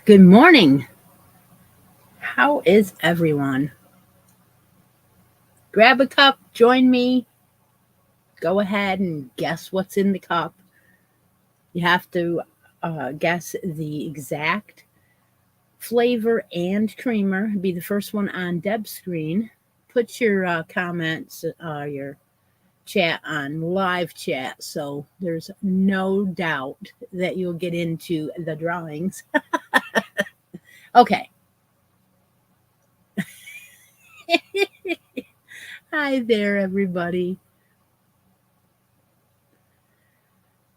Good morning. How is everyone? Grab a cup, join me. Go ahead and guess what's in the cup. You have to guess the exact flavor and creamer. Be the first one on Deb's screen. Put your comments, your chat on live chat so there's no doubt that you'll get into the drawings. Okay. Hi there, everybody.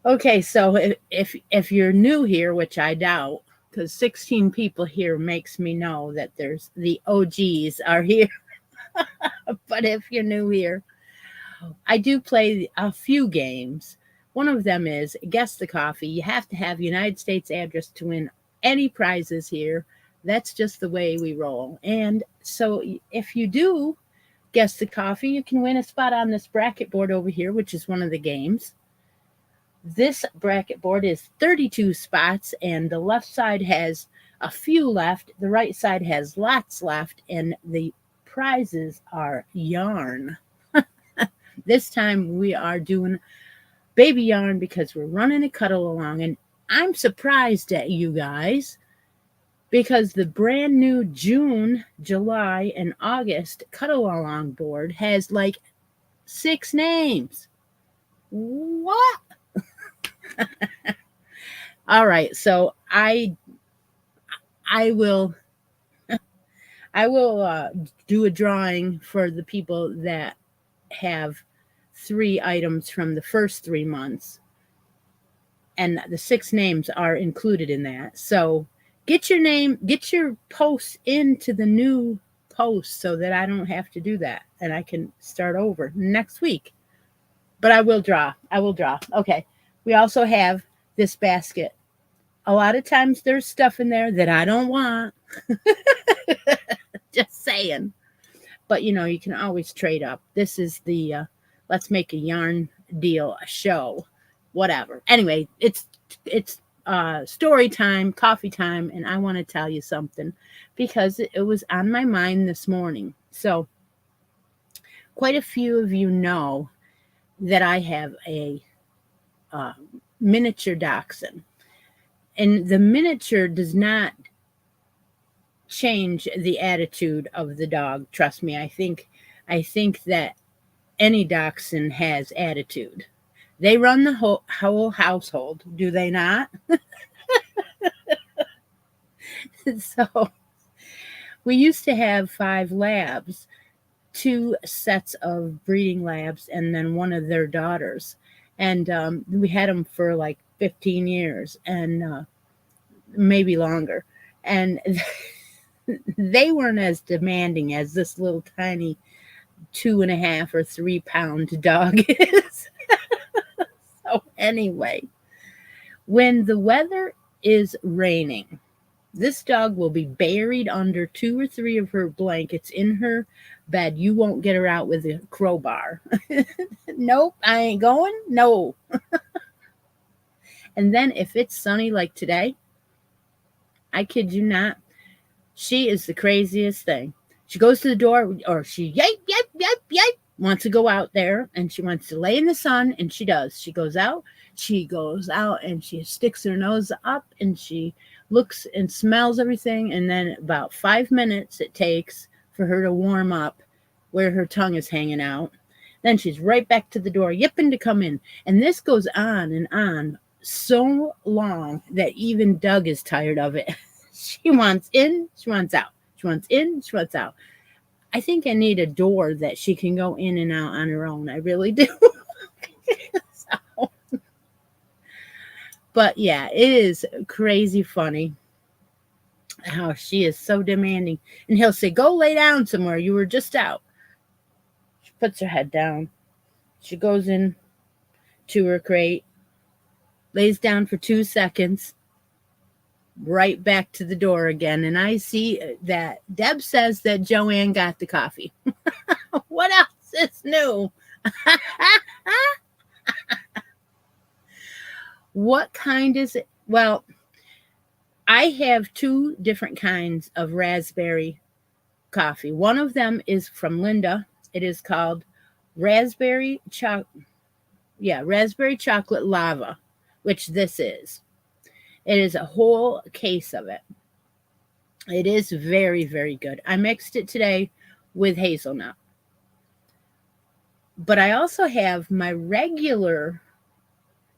Okay, so if you're new here, which I doubt, because 16 people here makes me know that there's the OGs are here. But if you're new here, I do play a few games. One of them is guess the coffee. You have to have United States address to win any prizes here. That's just the way we roll. And so if you do guess the coffee, you can win a spot on this bracket board over here, which is one of the games. This bracket board is 32 spots, and the left side has a few left. The right side has lots left, and the prizes are yarn. This time we are doing baby yarn because we're running a cuddle along, and I'm surprised at you guys because the brand new June, July, and August cuddle along board has like 6 names. What? All right, so I will do a drawing for the people that have 3 items from the first 3 months, and the 6 names are included in that. So get your posts into the new post so that I don't have to do that and I can start over next week. But I will draw. Okay. We also have this basket. A lot of times there's stuff in there that I don't want. Just saying. But you can always trade up. This is the let's make a yarn deal a show. Whatever. Anyway, it's story time, coffee time, and I want to tell you something because it was on my mind this morning. So quite a few of you know that I have a miniature dachshund. And the miniature does not change the attitude of the dog. Trust me, I think that any dachshund has attitude. They run the whole household, do they not? So we used to have 5 labs, 2 sets of breeding labs, and then one of their daughters. And we had them for like 15 years and maybe longer. And they weren't as demanding as this little tiny 2.5 or 3 pound dog is. So anyway, when the weather is raining, this dog will be buried under 2 or 3 of her blankets in her bed. You won't get her out with a crowbar. Nope, I ain't going. No. And then if it's sunny like today, I kid you not, she is the craziest thing. She goes to the door, or she yipe, wants to go out there, and she wants to lay in the sun, and she does. She goes out, and she sticks her nose up, and she looks and smells everything, and then about 5 minutes it takes for her to warm up where her tongue is hanging out. Then she's right back to the door, yipping to come in. And this goes on and on so long that even Doug is tired of it. She wants in, she wants out. She wants in, she wants out. I think I need a door that she can go in and out on her own. I really do. So, but yeah, it is crazy funny how she is so demanding. And he'll say, go lay down somewhere. You were just out. She puts her head down. She goes in to her crate, lays down for 2 seconds, right back to the door again. And I see that Deb says that Joanne got the coffee. What else is new? What kind is it? Well, I have two different kinds of raspberry coffee. One of them is from Linda. It is called raspberry raspberry chocolate lava, which this is. It is a whole case of it. It is very, very good. I mixed it today with hazelnut. But I also have my regular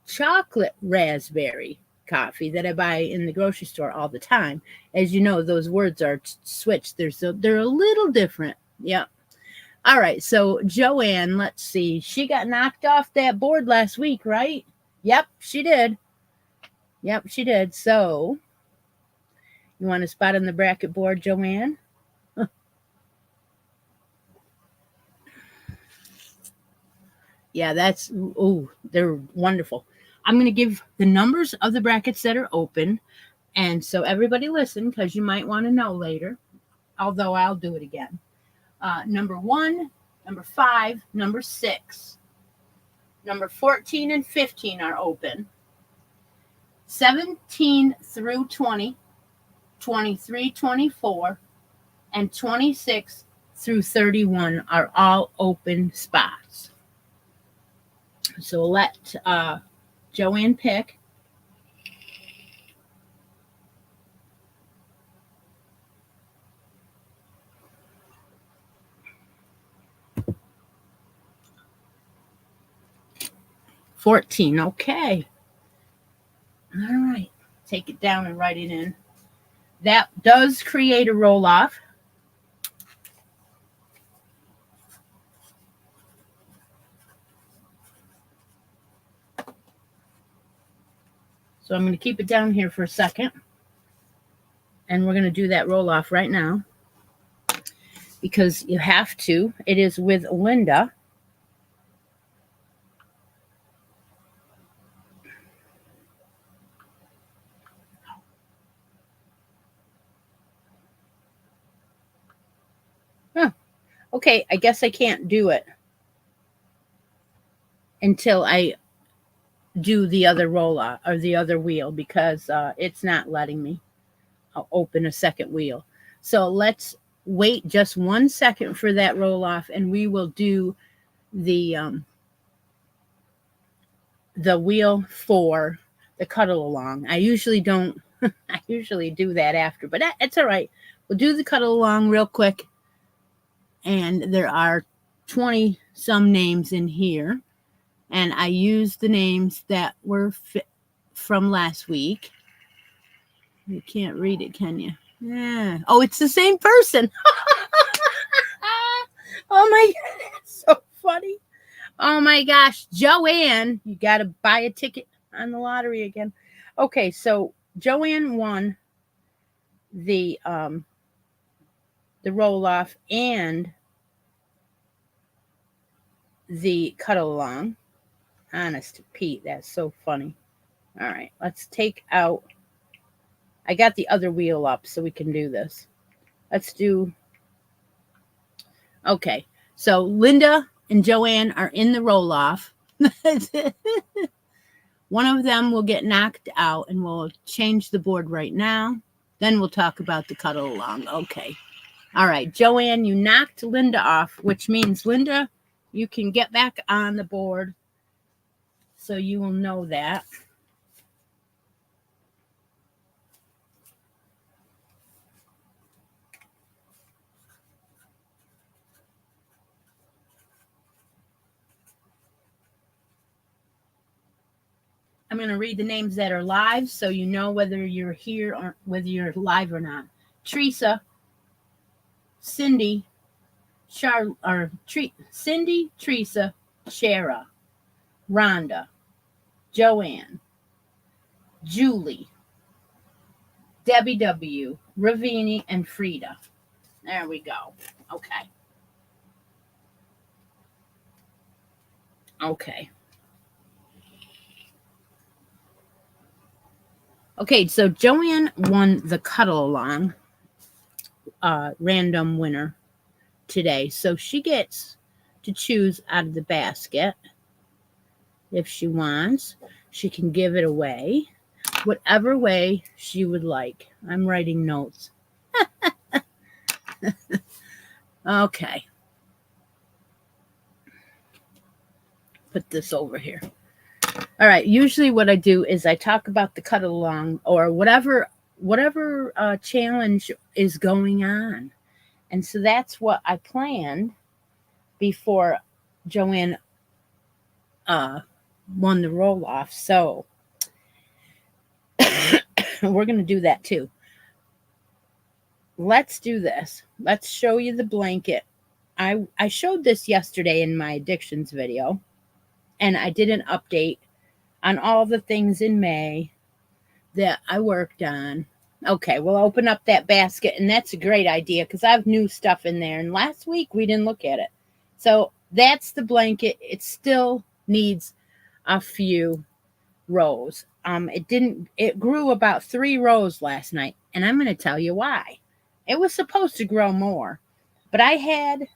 chocolate raspberry coffee that I buy in the grocery store all the time. As you know, those words are switched. They're a little different. Yep. All right. So Joanne, let's see. She got knocked off that board last week, right? Yep, she did. Yep, she did. So you want a spot on the bracket board, Joanne? Yeah, they're wonderful. I'm going to give the numbers of the brackets that are open. And so everybody listen, because you might want to know later, although I'll do it again. Number 1, number 5, number 6, number 14 and 15 are open. 17 through 20, 23, 24, and 26 through 31 are all open spots. So let Joanne pick. $14. Okay. All right. Take it down and write it in. That does create a roll off. So I'm going to keep it down here for a second. And we're going to do that roll off right now. Because you have to. It is with Linda. Okay, I guess I can't do it until I do the other roll off or the other wheel, because it's not letting me open a second wheel. So let's wait just 1 second for that roll off, and we will do the wheel for the cuddle along. I usually don't. I usually do that after, but it's all right. We'll do the cuddle along real quick. And there are 20 some names in here. And I used the names that were from last week. You can't read it, can you? Yeah. Oh, it's the same person. Oh my God, that's so funny. Oh my gosh, Joanne, you got to buy a ticket on the lottery again. Okay, so Joanne won the roll off and the cuddle along. Honest to Pete, that's so funny. All right, let's take out. I got the other wheel up so we can do this. Let's do. Okay, so Linda and Joanne are in the roll off. One of them will get knocked out, and we'll change the board right now. Then we'll talk about the cuddle along. Okay. All right, Joanne, you knocked Linda off, which means, Linda, you can get back on the board, so you will know that. I'm going to read the names that are live, so you know whether you're here or whether you're live or not. Teresa, Cindy, Cindy, Teresa, Shara, Rhonda, Joanne, Julie, Debbie W., Ravini, and Frida. There we go. Okay. Okay. Okay, so Joanne won the cuddle along random winner today. So she gets to choose out of the basket if she wants. She can give it away. whatever way she would like. I'm writing notes. Okay. Put this over here. All right. Usually what I do is I talk about the cut along or whatever challenge is going on. And so that's what I planned before Joanne won the roll off. So we're going to do that too. Let's do this. Let's show you the blanket. I showed this yesterday in my addictions video, and I did an update on all the things in May that I worked on. Okay, we'll open up that basket, and that's a great idea because I have new stuff in there. And last week we didn't look at it. So that's the blanket. It still needs a few rows. It grew about 3 rows last night, and I'm going to tell you why. It was supposed to grow more, but I had,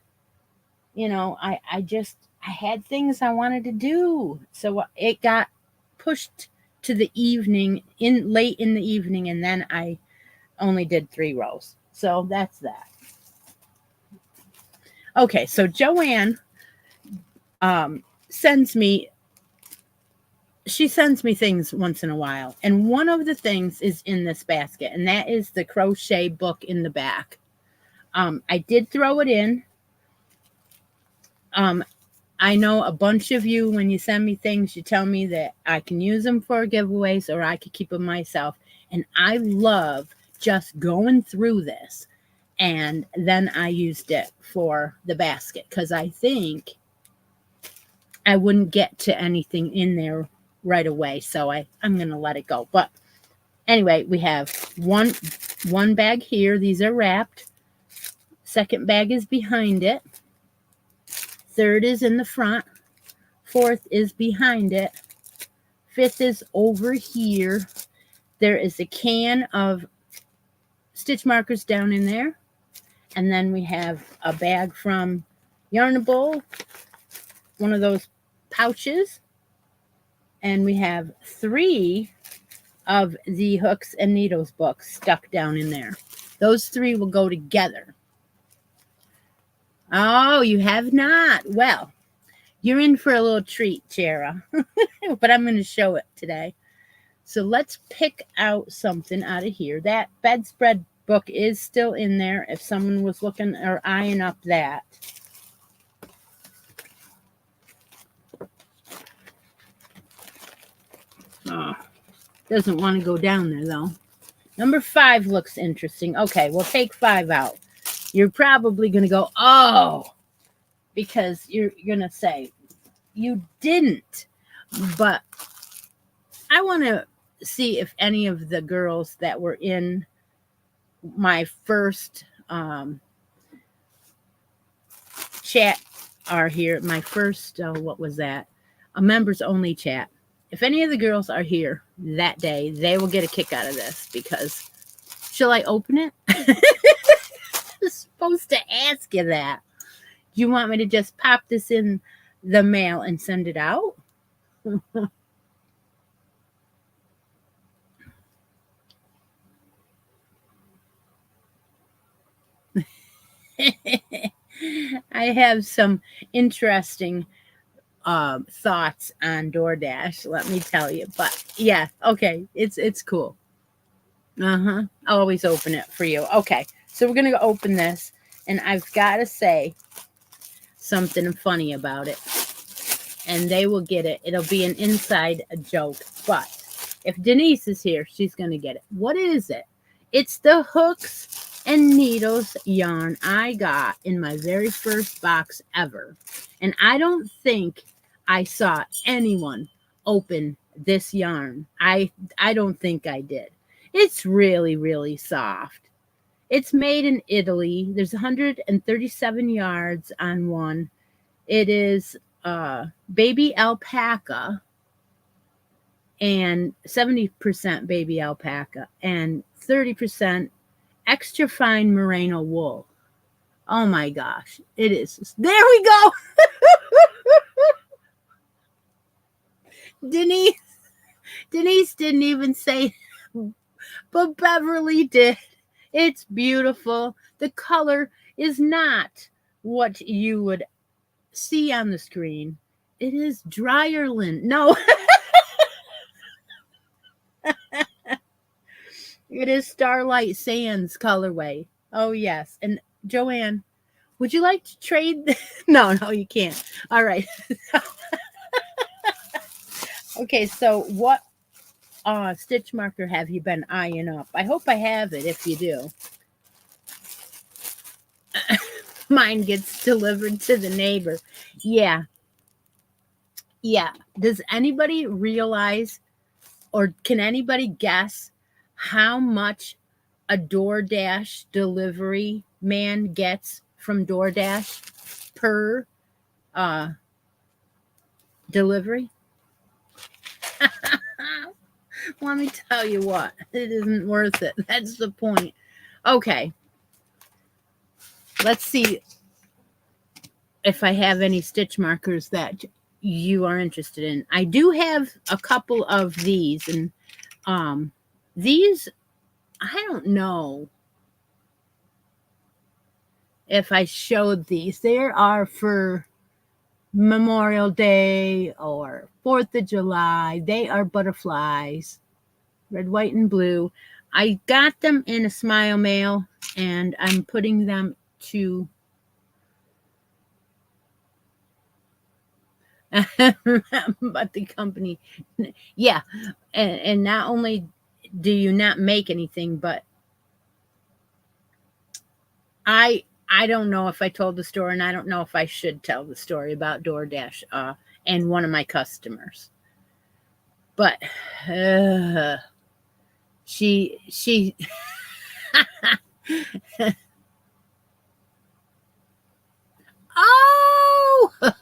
I had things I wanted to do. So it got pushed to the evening, late in the evening, and then I only did 3 rows. So that's that. Okay, so Joanne sends me things once in a while, and one of the things is in this basket, and that is the crochet book in the back. I did throw it in. I know a bunch of you, when you send me things, you tell me that I can use them for giveaways or I could keep them myself. And I love just going through this. And then I used it for the basket because I think I wouldn't get to anything in there right away. So I'm going to let it go. But anyway, we have one bag here. These are wrapped. Second bag is behind it. Third is in the front. Fourth is behind it. Fifth is over here. There is a can of stitch markers down in there. And then we have a bag from Yarnable, one of those pouches. And we have 3 of the Hooks and Needles books stuck down in there. Those 3 will go together. Oh, you have not? Well, you're in for a little treat, Chera. But I'm going to show it today. So let's pick out something out of here. That bedspread book is still in there if someone was looking or eyeing up that. Oh, doesn't want to go down there, though. Number 5 looks interesting. Okay, we'll take 5 out. You're probably going to go, oh, because you're going to say, you didn't. But I want to see if any of the girls that were in my first chat are here. My first, what was that? A members only chat. If any of the girls are here that day, they will get a kick out of this because, shall I open it? I was supposed to ask you that. Do you want me to just pop this in the mail and send it out? I have some interesting thoughts on DoorDash, let me tell you. But yeah, okay, it's cool. I'll always open it for you. Okay, so we're gonna go open this, and I've got to say something funny about it, and they will get it. It'll be an inside joke, but if Denise is here, she's gonna get it. What is it? It's the Hooks and Needles yarn I got in my very first box ever, and I don't think I saw anyone open this yarn. I don't think I did. It's really, really soft. It's made in Italy. There's 137 yards on one. It is baby alpaca and 70% baby alpaca and 30% extra fine merino wool. Oh my gosh, it is. There we go. Denise didn't even say, but Beverly did. It's beautiful. The color is not what you would see on the screen. It is dryer linen. No, it is Starlight Sands colorway. Oh, yes. And Joanne, would you like to trade? No, no, you can't. All right. Okay, so what stitch marker have you been eyeing up? I hope I have it if you do. Mine gets delivered to the neighbor. Yeah. Yeah. Does anybody realize or can anybody guess how much a DoorDash delivery man gets from DoorDash per delivery? Let me tell you what, it isn't worth it. That's the point. Okay. Let's see if I have any stitch markers that you are interested in. I do have a couple of these, and these, I don't know if I showed these. They are for Memorial Day or 4th of July. They are butterflies, red, white, and blue. I got them in a smile mail, and I'm putting them to but the company, yeah, and not only do you not make anything, but I don't know if I told the story, and I don't know if I should tell the story about DoorDash and one of my customers. But she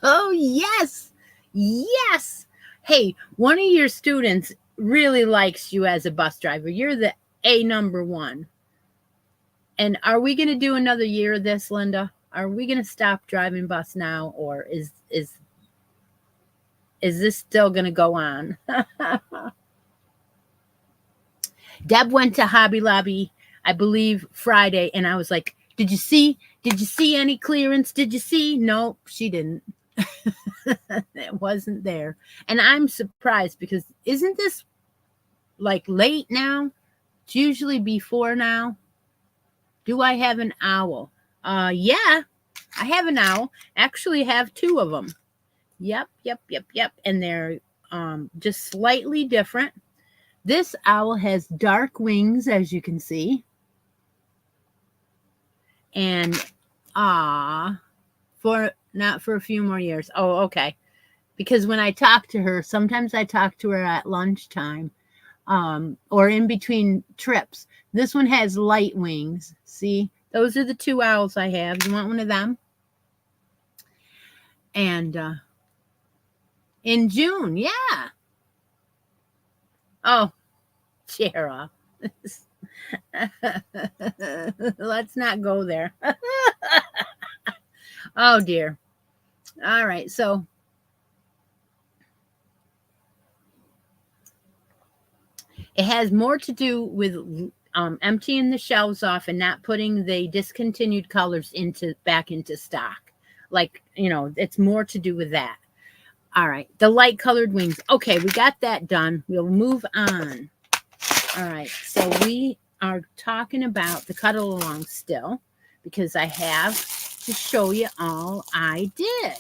oh yes, yes. Hey, one of your students really likes you as a bus driver. You're the A number one. And are we going to do another year of this, Linda? Are we going to stop driving bus now, or is this still going to go on? Deb went to Hobby Lobby, I believe, Friday, and I was like, Did you see any clearance? Did you see? No, she didn't. It wasn't there. And I'm surprised because isn't this like late now? It's usually before now. Do I have an owl? Yeah, I have an owl. Actually have two of them. Yep. And they're just slightly different. This owl has dark wings, as you can see. And not for a few more years. Oh, okay. Because when I talk to her, sometimes I talk to her at lunchtime or in between trips. This one has light wings. See, those are the two owls I have. You want one of them? And in June, yeah. Oh, cheer up. Let's not go there. Oh, dear. All right, so it has more to do with emptying the shelves off and not putting the discontinued colors back into stock. Like, it's more to do with that. All right, the light colored wings. Okay, we got that done. We'll move on. All right, so we are talking about the cuddle along still because I have to show you all I did.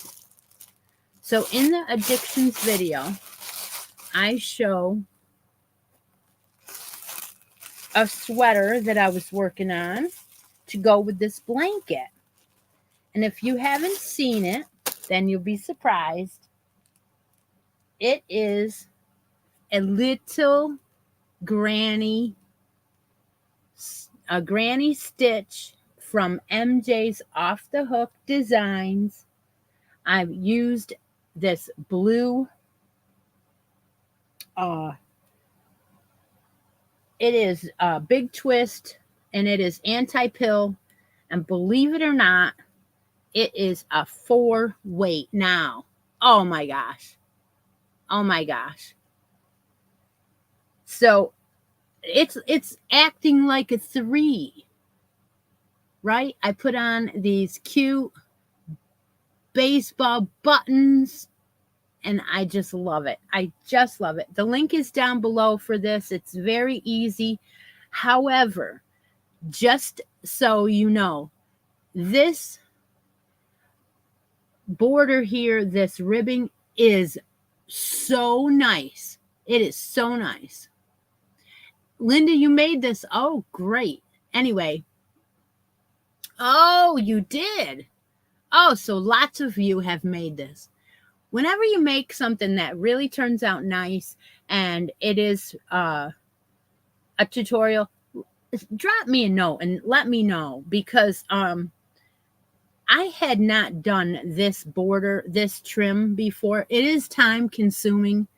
So in the addictions video, I show a sweater that I was working on to go with this blanket. And if you haven't seen it, then you'll be surprised. It is a little granny stitch from MJ's Off the Hook Designs. I've used this blue it is a big twist, and it is anti-pill, and believe it or not, it is a 4 weight now. Oh my gosh. So it's acting like a 3, right? I put on these cute baseball buttons and I just love it. I just love it. The link is down below for this. It's very easy. However, just so you know, this border here, this ribbing is so nice. It is so nice. Linda, you made this. Oh, great. Anyway. Oh, you did. Oh, so lots of you have made this. Whenever you make something that really turns out nice and it is a tutorial, drop me a note and let me know, because I had not done this border, this trim before. It is time consuming,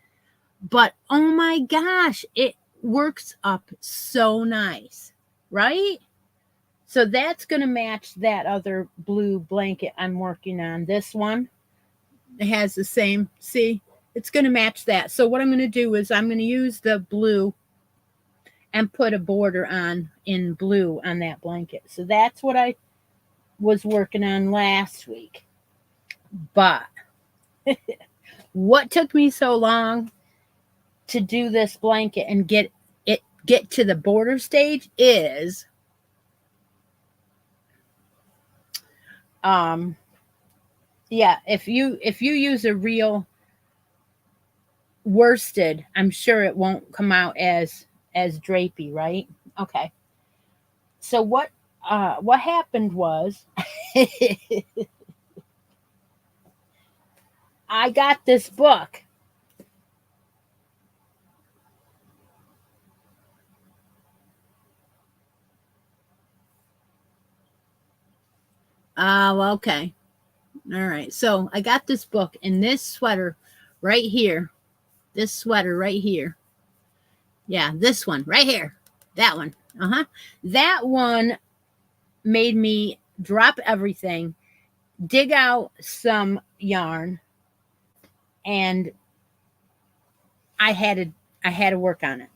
but oh my gosh, it works up so nice, right? So that's going to match that other blue blanket I'm working on. This one, it has the same, see, it's going to match that. So what I'm going to do is I'm going to use the blue and put a border on in blue on that blanket. So that's what I was working on last week. But what took me so long to do this blanket and get to the border stage is yeah, if you use a real worsted, I'm sure it won't come out as drapey, right? Okay. So what happened was I got this book. Oh, okay. All right. So I got this book, and this sweater right here, this sweater right here. Yeah, this one right here. That one. That one made me drop everything, dig out some yarn, and I had to work on it,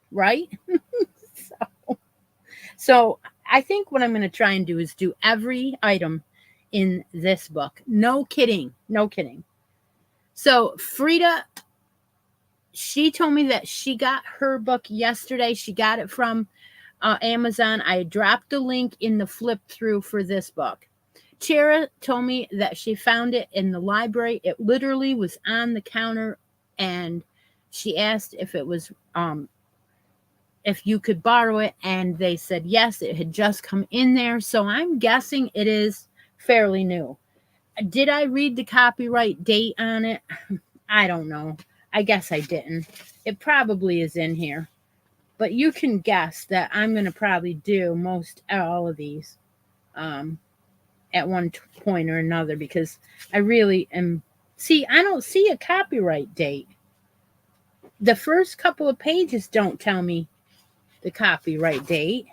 right? So I think what I'm going to try and do is do every item in this book. No kidding. No kidding. So Frida, she told me that she got her book yesterday. She got it from Amazon. I dropped the link in the flip through for this book. Chera told me that she found it in the library. It literally was on the counter, and she asked if it was if you could borrow it, and they said yes, it had just come in there. So I'm guessing it is fairly new. Did I read the copyright date on it? I don't know. I guess I didn't. It probably is in here. But you can guess that I'm going to probably do most all of these at one point or another, because I really am. See, I don't see a copyright date. The first couple of pages don't tell me the copyright date.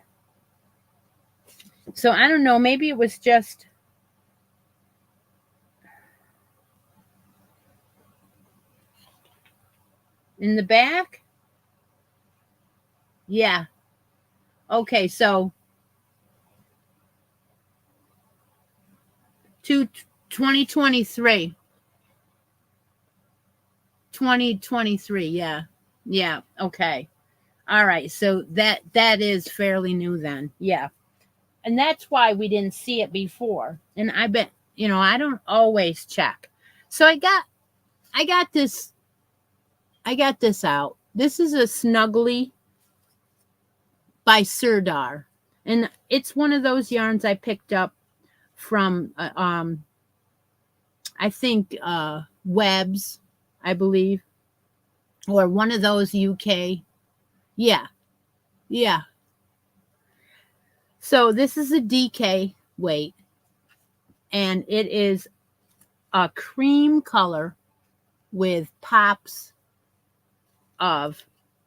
So I don't know. Maybe it was just in the back. Yeah. Okay, so 2023. 2023, yeah. Yeah, okay. All right, so that is fairly new then. Yeah. And that's why we didn't see it before. And I bet, I don't always check. So I got this out. This is a Snuggly by Sirdar. And it's one of those yarns I picked up from I think Webs, I believe, or one of those UK. Yeah. So this is a DK weight, and it is a cream color with pops of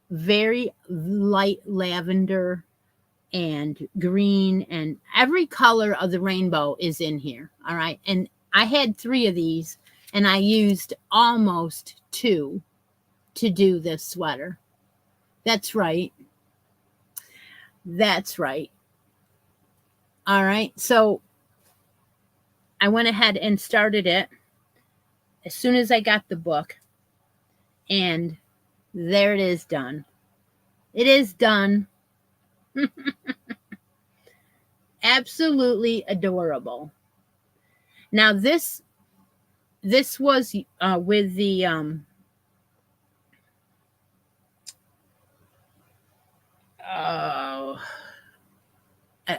very light lavender and green, and every color of the rainbow is in here. All right. And I had 3 of these, and I used almost 2 to do this sweater. That's right. That's right. All right. So I went ahead and started it as soon as I got the book, and there it is done. It is done. Absolutely adorable. Now this was with the uh,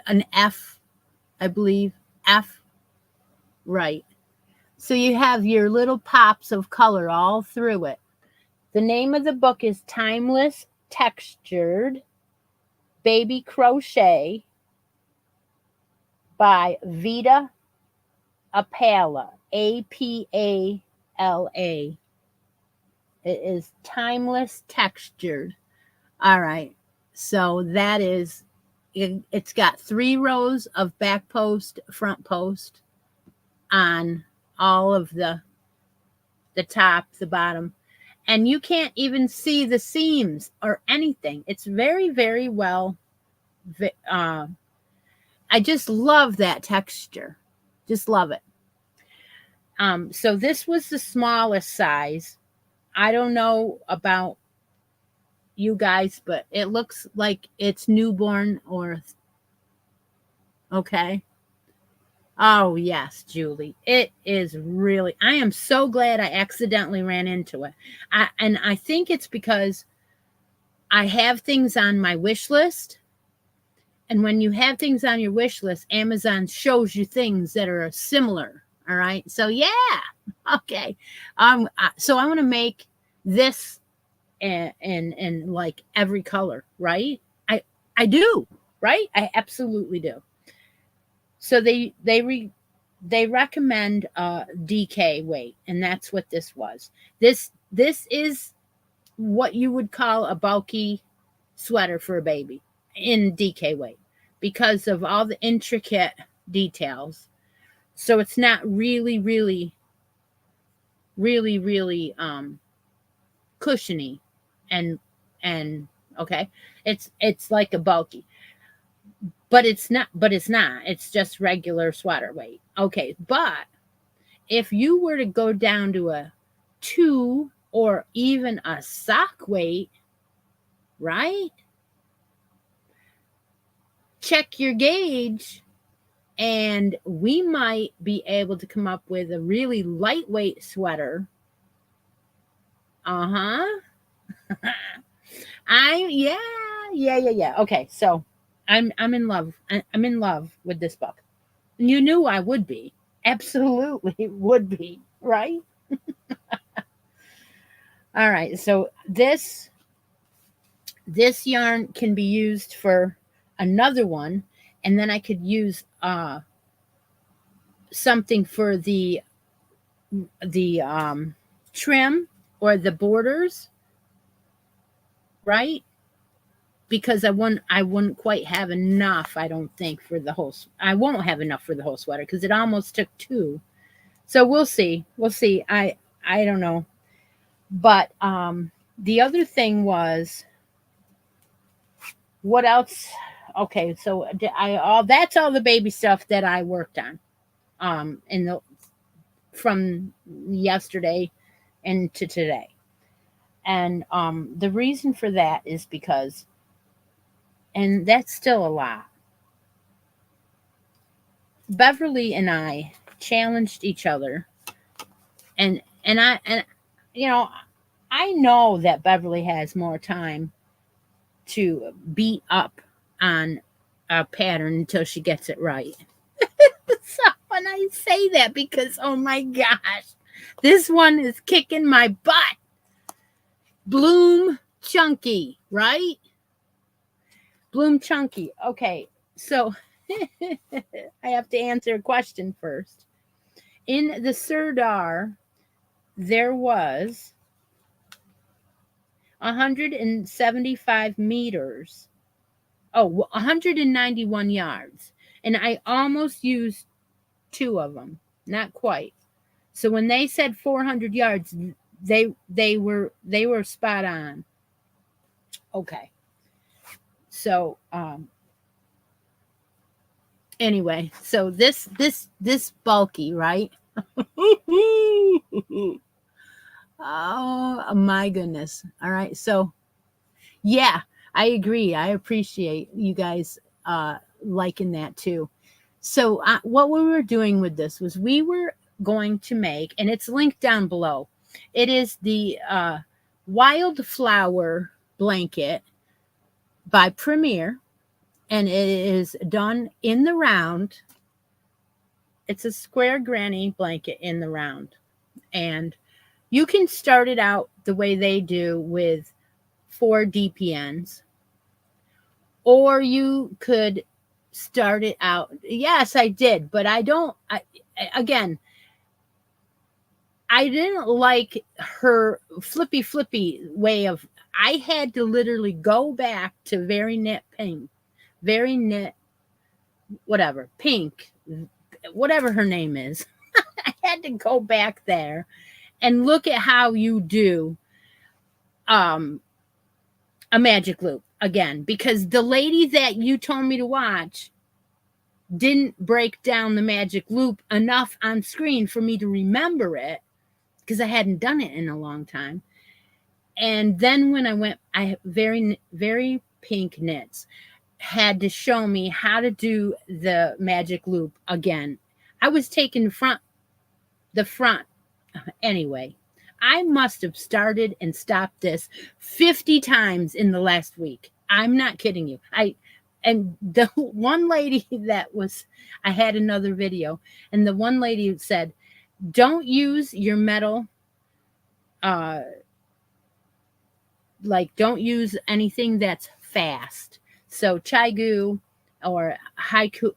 an F, I believe. F, right. So you have your little pops of color all through it. The name of the book is Timeless Textured Baby Crochet by Vita Apala. Apala. It is Timeless Textured. All right. So that is it's got 3 rows of back post, front post on all of the top, the bottom. And you can't even see the seams or anything. It's very, very well. I just love that texture. Just love it. So this was the smallest size. I don't know about you guys, but it looks like it's newborn or okay. Oh, yes, Julie. It is really, I am so glad I accidentally ran into it. And I think it's because I have things on my wish list. And when you have things on your wish list, Amazon shows you things that are similar. All right. So, yeah. Okay. So I want to make this in like every color, right? I do, right? I absolutely do. So they recommend DK weight, and that's what this was. This is what you would call a bulky sweater for a baby in DK weight because of all the intricate details. So it's not really cushiony and okay. It's like a bulky. But it's not. It's just regular sweater weight. Okay, but if you were to go down to a 2 or even a sock weight, right? Check your gauge and we might be able to come up with a really lightweight sweater. Uh-huh. Yeah. Okay, so I'm in love. I'm in love with this book. You knew I would be. Absolutely would be, right? All right. So this yarn can be used for another one, and then I could use something for the trim or the borders, right? Because I wouldn't quite have enough, I don't think, for the whole I won't have enough for the whole sweater because it almost took 2. So we'll see. We'll see. I don't know. But the other thing was what else? Okay, so I all that's all the baby stuff that I worked on in the from yesterday into today. And the reason for that is because and that's still a lot. Beverly and I challenged each other and you know, I know that Beverly has more time to beat up on a pattern until she gets it right. So when I say that, because oh my gosh, this one is kicking my butt. Bloom Chunky, right? Bloom Chunky. Okay, so I have to answer a question first. In the Sirdar, there was 175 meters. Oh, 191 yards. And I almost used 2 of them. Not quite. So when they said 400 yards, they were spot on. Okay. So anyway, so this bulky, right? Oh my goodness. All right. So yeah, I agree. I appreciate you guys liking that too. So what we were doing with this was we were going to make, and it's linked down below. It is the wildflower blanket by Premier, and it is done in the round. It's a square granny blanket in the round, and you can start it out the way they do with 4 DPNs, or you could start it out. Yes, I did, but again, I didn't like her flippy way of, I had to literally go back to very knit pink, very knit, whatever, pink, whatever her name is. I had to go back there and look at how you do a magic loop again, because the lady that you told me to watch didn't break down the magic loop enough on screen for me to remember it, because I hadn't done it in a long time. And then when I went, I very pink knits had to show me how to do the magic loop again. I was taking the front. Anyway, I must have started and stopped this 50 times in the last week. I'm not kidding you. And the one lady I had another video, and the one lady said, don't use your metal, don't use anything that's fast. So Chaigu or Haiku,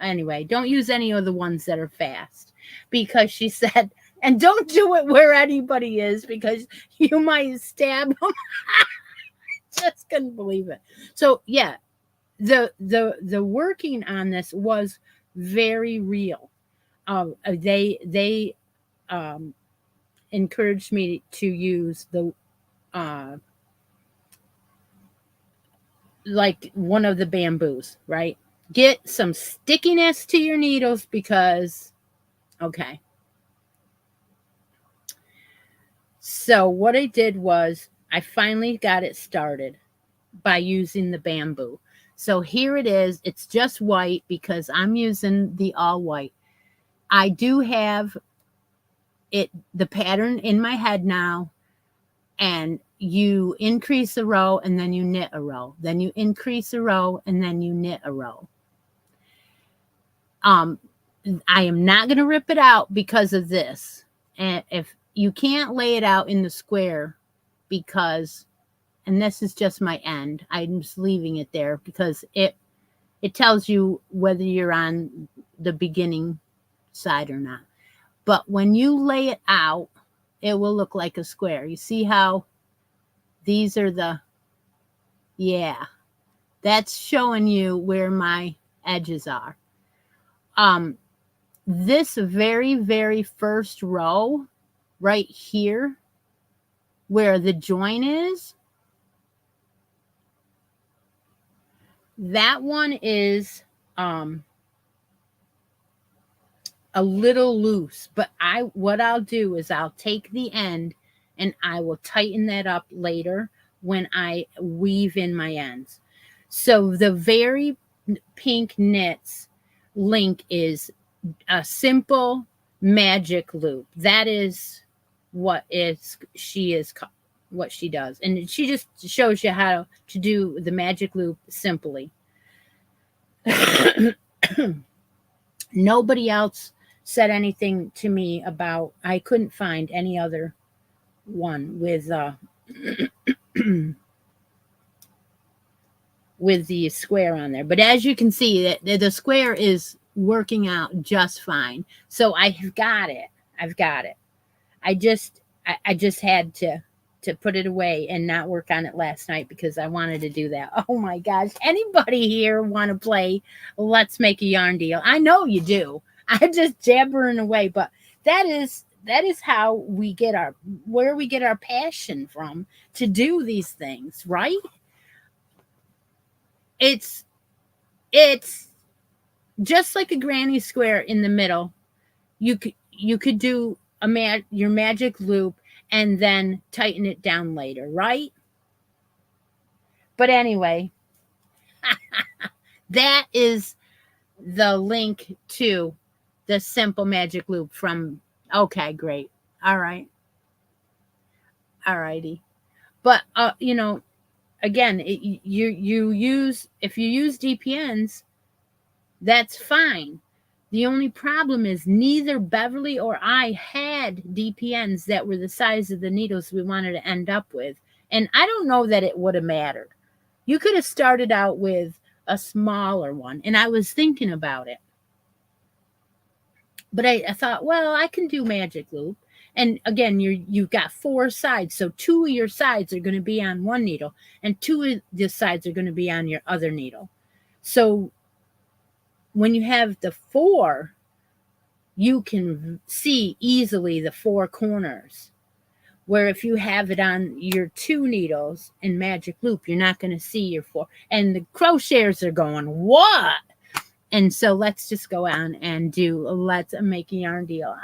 anyway, don't use any of the ones that are fast, because she said, and don't do it where anybody is, because you might stab them. Just couldn't believe it. So yeah, the working on this was very real. They encouraged me to use the like one of the bamboos, right? Get some stickiness to your needles, because okay. So what I did was I finally got it started by using the bamboo. So here it is. It's just white because I'm using the all white. I do have the pattern in my head now, and you increase a row and then you knit a row. Then you increase a row and then you knit a row. I am not going to rip it out because of this. And if you can't lay it out in the square, because, and this is just my end, I'm just leaving it there because it tells you whether you're on the beginning side or not. But when you lay it out, it will look like a square. You see how these are that's showing you where my edges are. This very, very first row right here, where the join is, that one is a little loose, but what I'll do is I'll take the end and I will tighten that up later when I weave in my ends. So the very pink knits link is a simple magic loop. That is what she does. And she just shows you how to do the magic loop simply. Nobody else said anything to me about, I couldn't find any other one with with the square on there. But as you can see, the square is working out just fine. So I've got it. I just had to put it away and not work on it last night because I wanted to do that. Oh my gosh. Anybody here want to play Let's Make a Yarn Deal? I know you do. I'm just jabbering away, but that is that is how we get where we get our passion from to do these things, right? It's it's just like a granny square in the middle. You could do your magic loop and then tighten it down later, right? But anyway, that is the link to the simple magic loop from. Okay, great. All right. All righty. But again, you use, if you use DPNs, that's fine. The only problem is neither Beverly or I had DPNs that were the size of the needles we wanted to end up with. And I don't know that it would have mattered. You could have started out with a smaller one. And I was thinking about it. But I thought, well, I can do magic loop. And again, you've got 4 sides. So 2 of your sides are going to be on one needle, and 2 of the sides are going to be on your other needle. So when you have the 4, you can see easily the 4 corners. Where if you have it on your 2 needles in magic loop, you're not going to see your 4. And the crocheters are going, what? And so let's just go on and do let's make a yarn deal.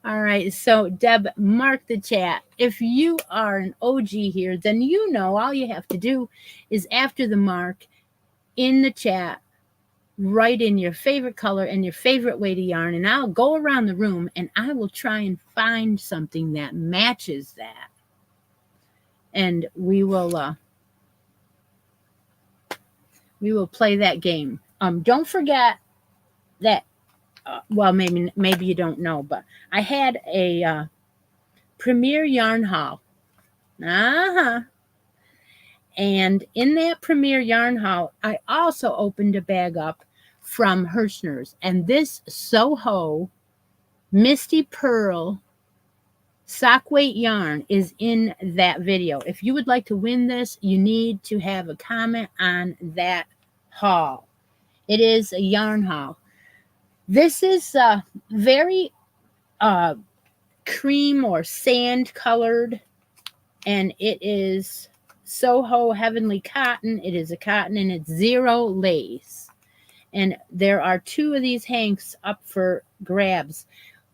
All right. So Deb, mark the chat. If you are an OG here, then all you have to do is after the mark in the chat, write in your favorite color and your favorite way to yarn, and I'll go around the room and I will try and find something that matches that. And we will play that game. Don't forget that well, maybe you don't know, but I had a Premier Yarn Haul. And in that Premier Yarn Haul, I also opened a bag up from Hirschner's. And this Soho Misty Pearl sock weight yarn is in that video. If you would like to win this, you need to have a comment on that haul. It is a yarn haul. This is very cream or sand colored, and it is Soho Heavenly Cotton. It is a cotton, and it's 0 lace. And there are 2 of these hanks up for grabs.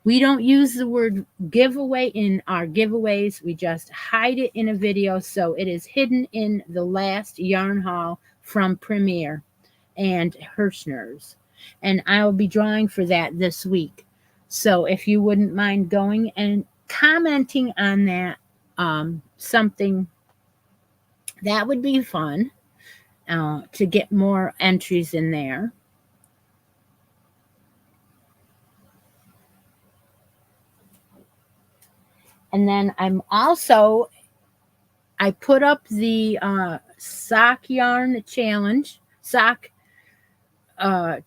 We don't use the word giveaway in our giveaways. We just hide it in a video, so it is hidden in the last yarn haul from Premier and Hirschner's. And I'll be drawing for that this week. So if you wouldn't mind going and commenting on that, something that would be fun to get more entries in there. And then I put up the sock yarn challenge,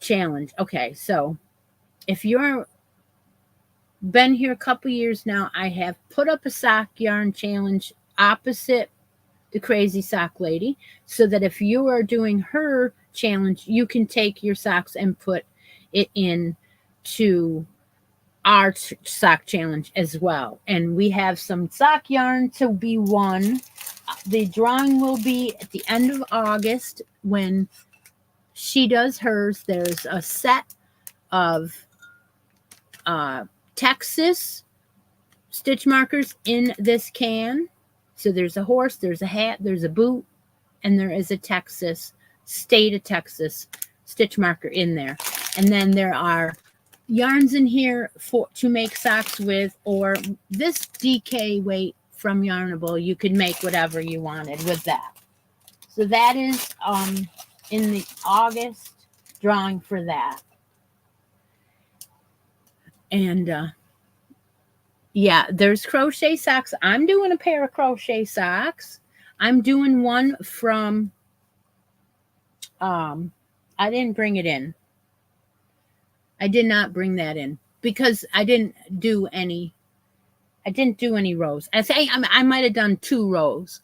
challenge. Okay, so if you're been here a couple years now, I have put up a sock yarn challenge opposite the Crazy Sock Lady, so that if you are doing her challenge, you can take your socks and put it in to our sock challenge as well. And we have some sock yarn to be won. The drawing will be at the end of August when she does hers. There's a set of Texas stitch markers in this can. So there's a horse, there's a hat, there's a boot, and there is a state of Texas stitch marker in there. And then there are yarns in here to make socks with, or this DK weight from Yarnable. You could make whatever you wanted with that. So that is in the August drawing for that. And yeah, there's crochet socks. I'm doing a pair of crochet socks. I'm doing one from I didn't bring it in. I did not bring that in because I didn't do any rows. I might have done 2 rows.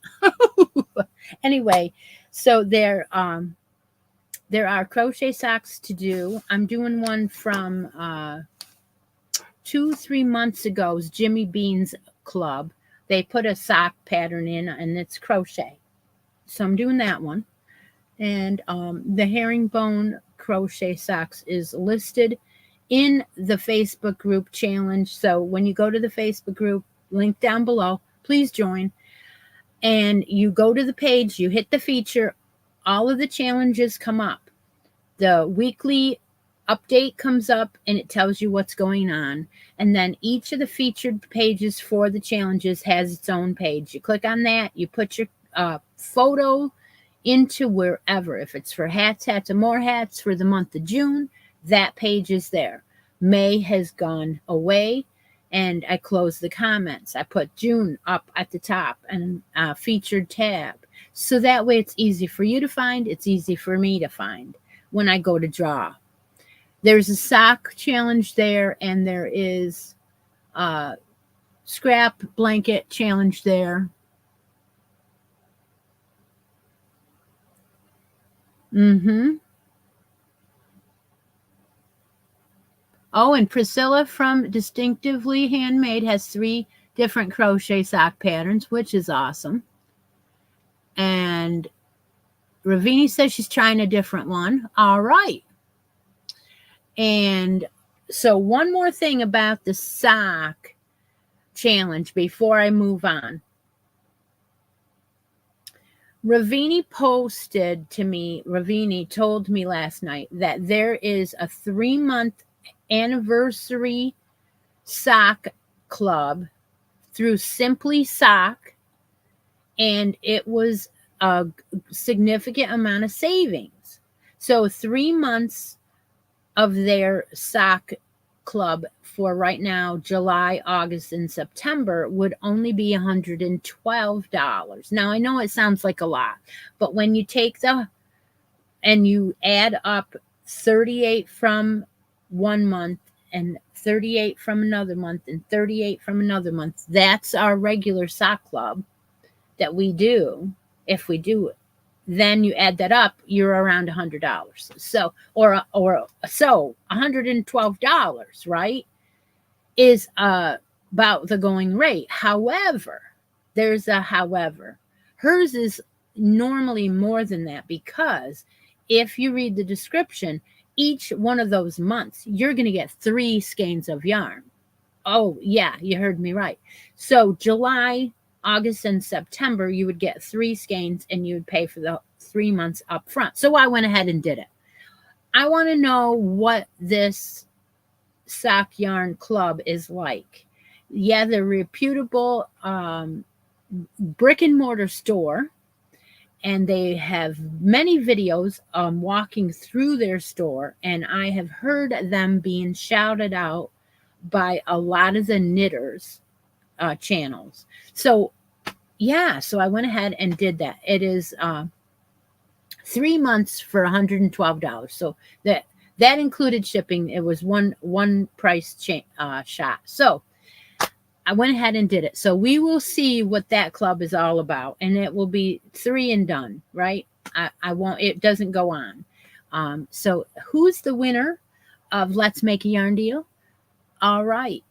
Anyway, so there are crochet socks to do. I'm doing one from 2-3 months ago's Jimmy Bean's Club. They put a sock pattern in, and it's crochet. So I'm doing that one. And the herringbone crochet socks is listed in the Facebook group challenge. So when you go to the Facebook group, link down below, please join. And you go to the page, you hit the feature, all of the challenges come up. The weekly update comes up and it tells you what's going on. And then each of the featured pages for the challenges has its own page. You click on that, you put your photo into wherever. If it's for hats and more hats for the month of June, that page is there. May has gone away, and I closed the comments. I put June up at the top and featured tab. So that way it's easy for you to find. It's easy for me to find when I go to draw. There's a sock challenge there, and there is a scrap blanket challenge there. Oh, and Priscilla from Distinctively Handmade has 3 different crochet sock patterns, which is awesome. And Ravini says she's trying a different one. All right. And so one more thing about the sock challenge before I move on. Ravini told me last night that there is a 3-month anniversary sock club through Simply Sock, and it was a significant amount of savings. So 3 months of their sock club for right now, July, August, and September, would only be $112. Now, I know it sounds like a lot, but when you take and you add up 38 from one month and 38 from another month and 38 from another month, that's our regular sock club that we do. If we do it, then you add that up, you're around $100. So, or so $112, right, is about the going rate. However, there's a however. Hers is normally more than that, because if you read the description, each one of those months, you're going to get 3 skeins of yarn. Oh, yeah, you heard me right. So July, August, and September, you would get 3 skeins, and you would pay for the 3 months up front. So I went ahead and did it. I want to know what this sock yarn club is like. Yeah, they're reputable brick and mortar store, and they have many videos walking through their store, and I have heard them being shouted out by a lot of the knitters channels. So yeah, so I went ahead and did that. It is 3 months for $112. So that included shipping. It was one price shot. So I went ahead and did it. So we will see what that club is all about, and it will be 3 and done, right? I won't. It doesn't go on. So who's the winner of Let's Make a Yarn Deal? All right.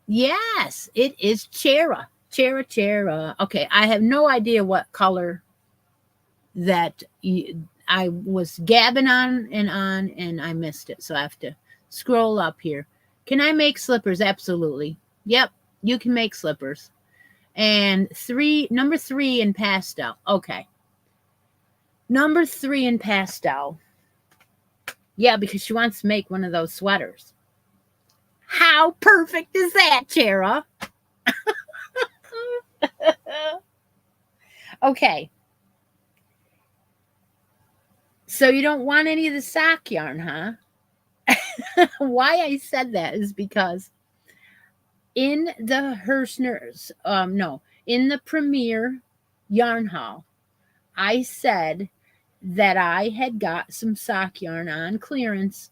Yes, it is Chera. Chera. Okay, I have no idea what color that I was gabbing on, and I missed it. So I have to scroll up here. Can I make slippers? Absolutely. Yep, you can make slippers. And number 3 in pastel. Okay. Number 3 in pastel. Yeah, because she wants to make one of those sweaters. How perfect is that, Chera? Okay. So you don't want any of the sock yarn, huh? Why I said that is because in the Hirschner's, in the Premier Yarn Haul, I said that I had got some sock yarn on clearance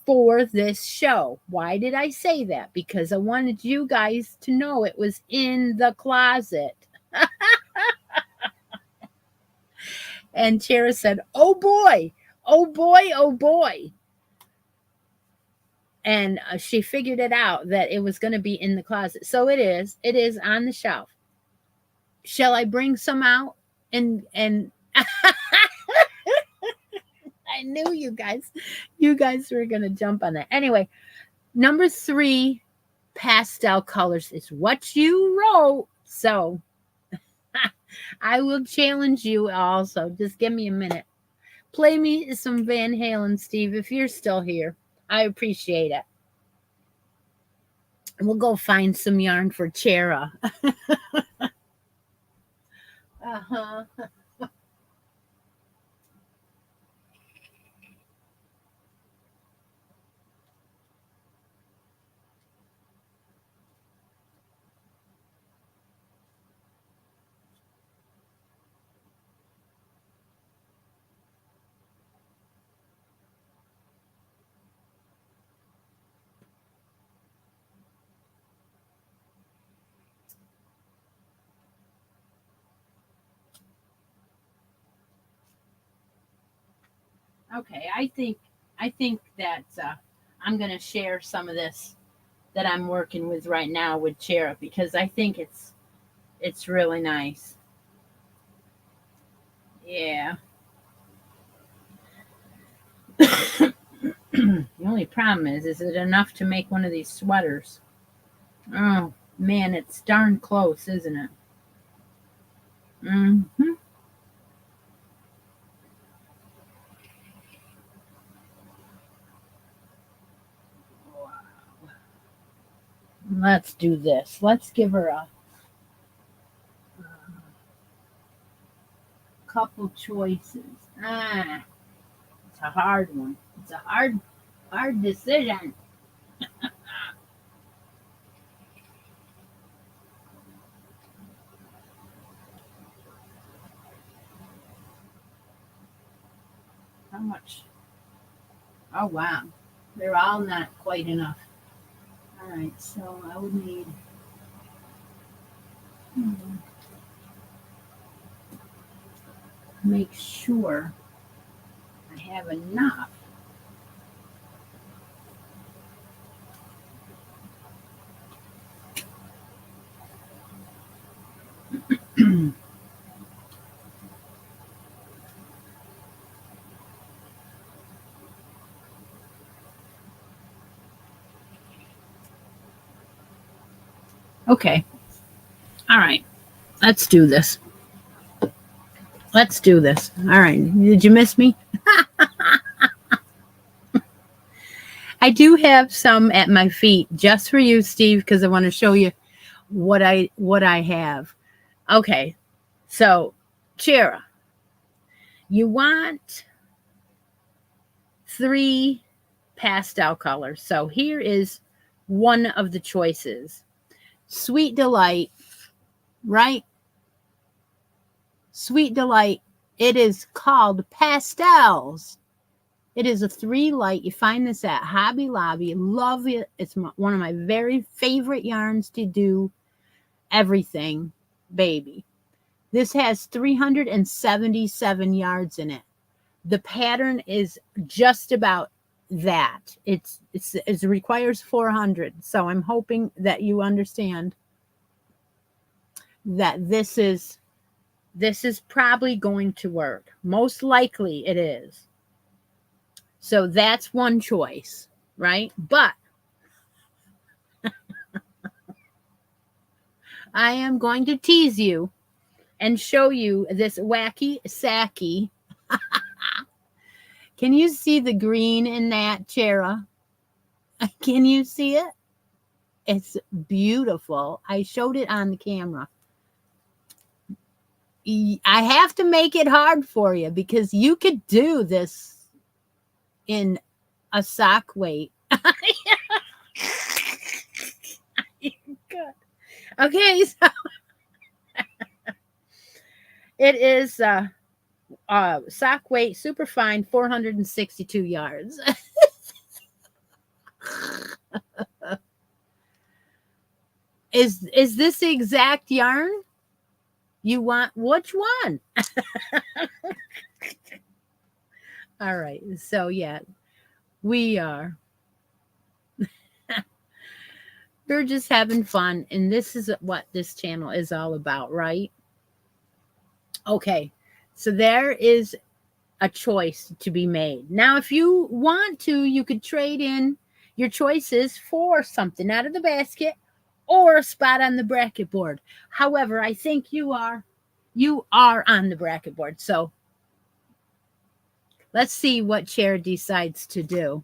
for this show. Why did I say that? Because I wanted you guys to know it was in the closet. And Chera said, oh boy, oh boy, oh boy. And she figured it out that it was going to be in the closet. So it is. It is on the shelf. Shall I bring some out? And I knew you guys were going to jump on that. Anyway, number 3, pastel colors is what you wrote. So I will challenge you also. Just give me a minute. Play me some Van Halen, Steve, if you're still here. I appreciate it. We'll go find some yarn for Chera. Uh-huh. Okay, I think that I'm going to share some of this that I'm working with right now with Chera because I think it's really nice. Yeah. The only problem is it enough to make one of these sweaters? Oh man, it's darn close, isn't it? Mm-hmm. Let's do this. Let's give her a couple choices. It's a hard one. It's a hard decision. How much? Oh wow, they're all not quite enough. All right, so I would need. hmm, Make sure I have enough. Okay. All right. Let's do this. Let's do this. All right. Did you miss me? I do have some at my feet just for you, Steve, because I want to show you what I have. Okay. So, Chera, you want 3 pastel colors. So here is one of the choices. Sweet Delight, right? Sweet Delight. It is called Pastels. It is a 3 light. You find this at Hobby Lobby. Love it. It's one of my very favorite yarns to do everything, baby. This has 377 yards in it. The pattern is just about that. It requires 400. So I'm hoping that you understand that this is probably going to work. Most likely it is. So that's one choice, right? But I am going to tease you and show you this wacky sacky. Can you see the green in that, Chera? Can you see it? It's beautiful. I showed it on the camera. I have to make it hard for you because you could do this in a sock weight. Good. Okay, so it is sock weight, super fine, 462 yards. Is this the exact yarn you want? Which one? All right. So yeah, we are. We're just having fun, and this is what this channel is all about, right? Okay, so there is a choice to be made. Now, if you want to, you could trade in your choices for something out of the basket or a spot on the bracket board. However, I think you are on the bracket board. So let's see what Chair decides to do.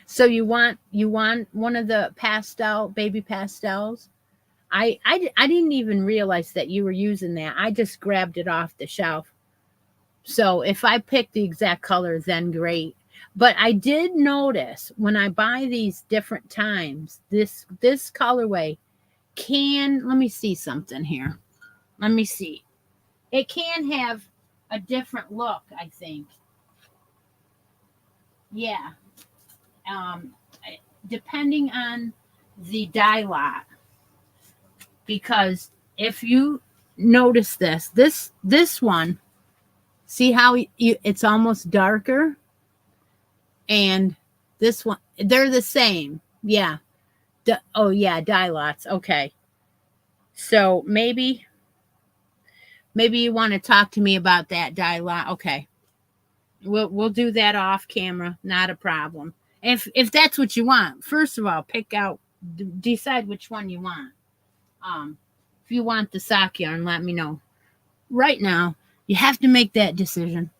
So you want one of the baby pastels? I didn't even realize that you were using that. I just grabbed it off the shelf. So if I pick the exact color, then great. But I did notice when I buy these different times, this colorway can, let me see something here. Let me see. It can have a different look, I think. Yeah. Depending on the dye lot. Because if you notice this one, see how it's almost darker? And this one, they're the same. Yeah. Oh, yeah, dye lots. Okay. So maybe you want to talk to me about that dye lot. Okay. We'll do that off camera. Not a problem. If that's what you want, first of all, decide which one you want. If you want the sock yarn, let me know. Right now, you have to make that decision.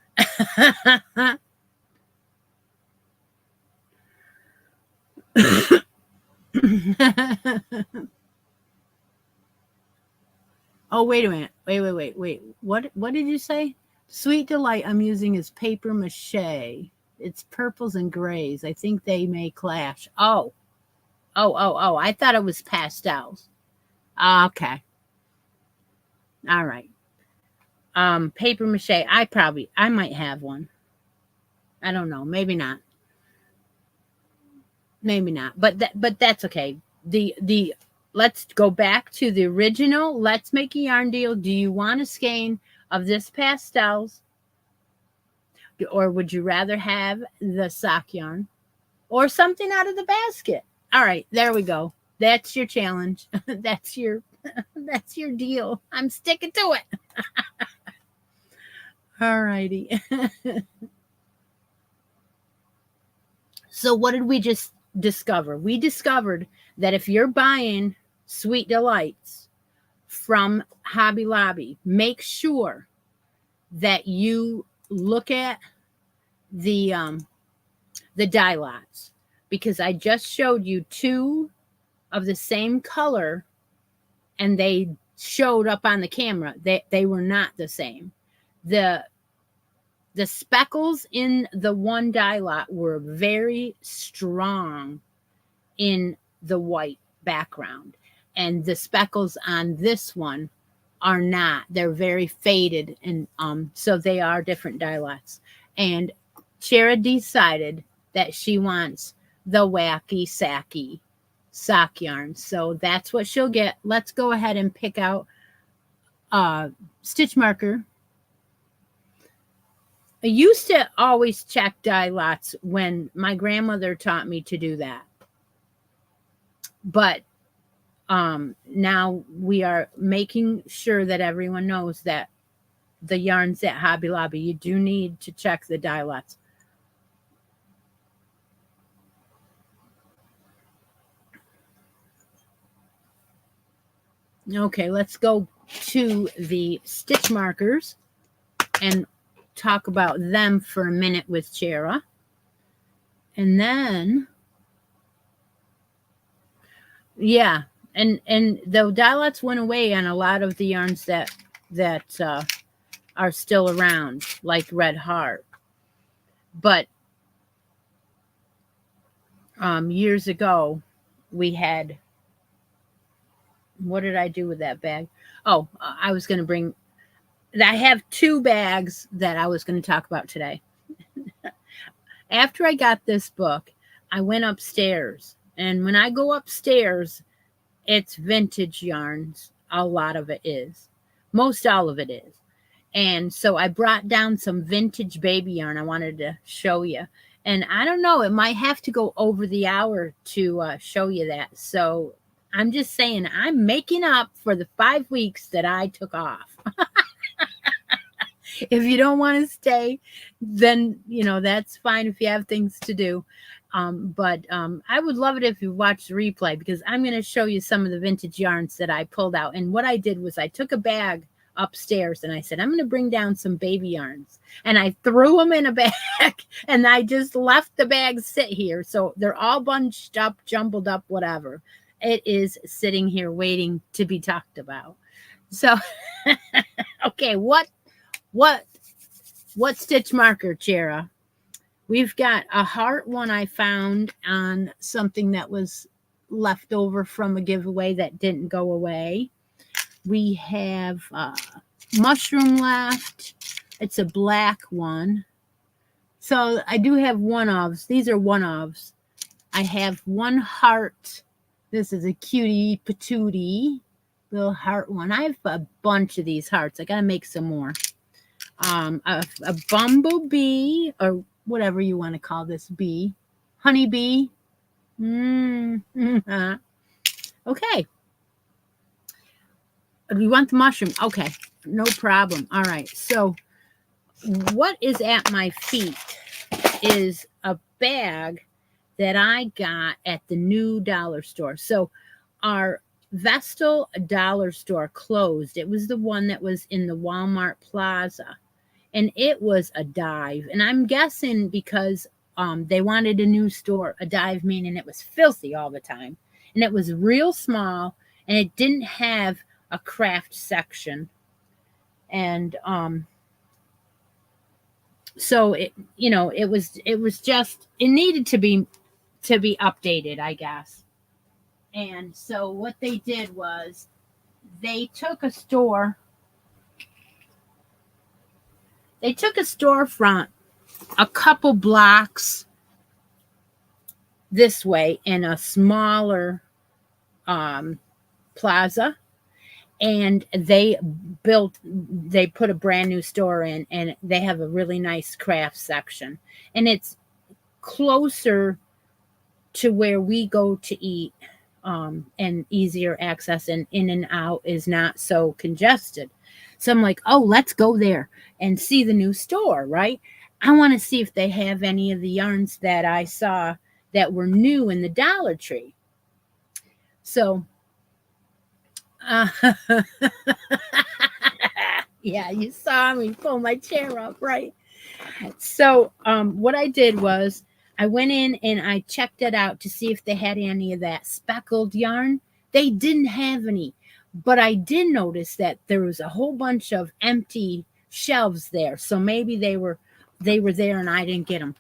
Oh, wait a minute. Wait. What did you say? Sweet Delight I'm using is paper mache. It's purples and grays. I think they may clash. Oh. I thought it was pastels. Okay. All right. Paper mache. I might have one. I don't know. Maybe not. But that's okay. Let's go back to the original. Let's make a yarn deal. Do you want a skein of this pastels, or would you rather have the sock yarn or something out of the basket? All right, there we go. That's your challenge. That's your deal. I'm sticking to it. All righty. So what did we just discover? We discovered that if you're buying Sweet Delights from Hobby Lobby, make sure that you look at the dye lots, because I just showed you two of the same color and they showed up on the camera. They were not the same. The speckles in the one dye lot were very strong in the white background, and the speckles on this one are not. They're very faded, and so they are different dye lots. And Shara decided that she wants the wacky sacky sock yarn, so that's what she'll get. Let's go ahead and pick out a stitch marker. I used to always check dye lots when my grandmother taught me to do that. But now we are making sure that everyone knows that the yarns at Hobby Lobby, you do need to check the dye lots. Okay, let's go to the stitch markers and talk about them for a minute with Shara. And then, yeah, and the dye lots went away on a lot of the yarns that are still around, like Red Heart. But years ago, we had, what did I do with that bag? Oh, I was going to bring, I have two bags that I was going to talk about today. After I got this book, I went upstairs. And when I go upstairs, it's vintage yarns. A lot of it is. Most all of it is. And so I brought down some vintage baby yarn I wanted to show you. And I don't know, it might have to go over the hour to show you that. So I'm just saying, I'm making up for the 5 weeks that I took off. If you don't want to stay, then, that's fine if you have things to do. But I would love it if you watch the replay, because I'm going to show you some of the vintage yarns that I pulled out. And what I did was I took a bag upstairs and I said, I'm going to bring down some baby yarns. And I threw them in a bag and I just left the bags sit here. So they're all bunched up, jumbled up, whatever. It is sitting here waiting to be talked about. So, okay, what stitch marker, Chera? We've got a heart one I found on something that was left over from a giveaway that didn't go away. We have mushroom left. It's a black one. So I do have one-ofs. These are one-ofs. I have one heart. This is a cutie patootie little heart one. I have a bunch of these hearts. I got to make some more. A bumblebee, or whatever you want to call this bee. Honeybee. Okay. We want the mushroom. Okay, no problem. All right. So what is at my feet is a bag that I got at the new dollar store. So our Vestal dollar store closed. It was the one that was in the Walmart Plaza. And it was a dive. And I'm guessing because they wanted a new store, a dive meaning it was filthy all the time. And it was real small, and it didn't have a craft section. And so it needed to be updated, I guess. And so what they did was they took a storefront a couple blocks this way in a smaller plaza, and they put a brand new store in, and they have a really nice craft section, and it's closer to where we go to eat, and easier access, and in and out is not so congested. So I'm like, oh, let's go there and see the new store, right? I want to see if they have any of the yarns that I saw that were new in the Dollar Tree. So, yeah, you saw me pull my chair up, right? So what I did was I went in and I checked it out to see if they had any of that speckled yarn. They didn't have any, but I did notice that there was a whole bunch of empty shelves there. So maybe they were there and I didn't get them.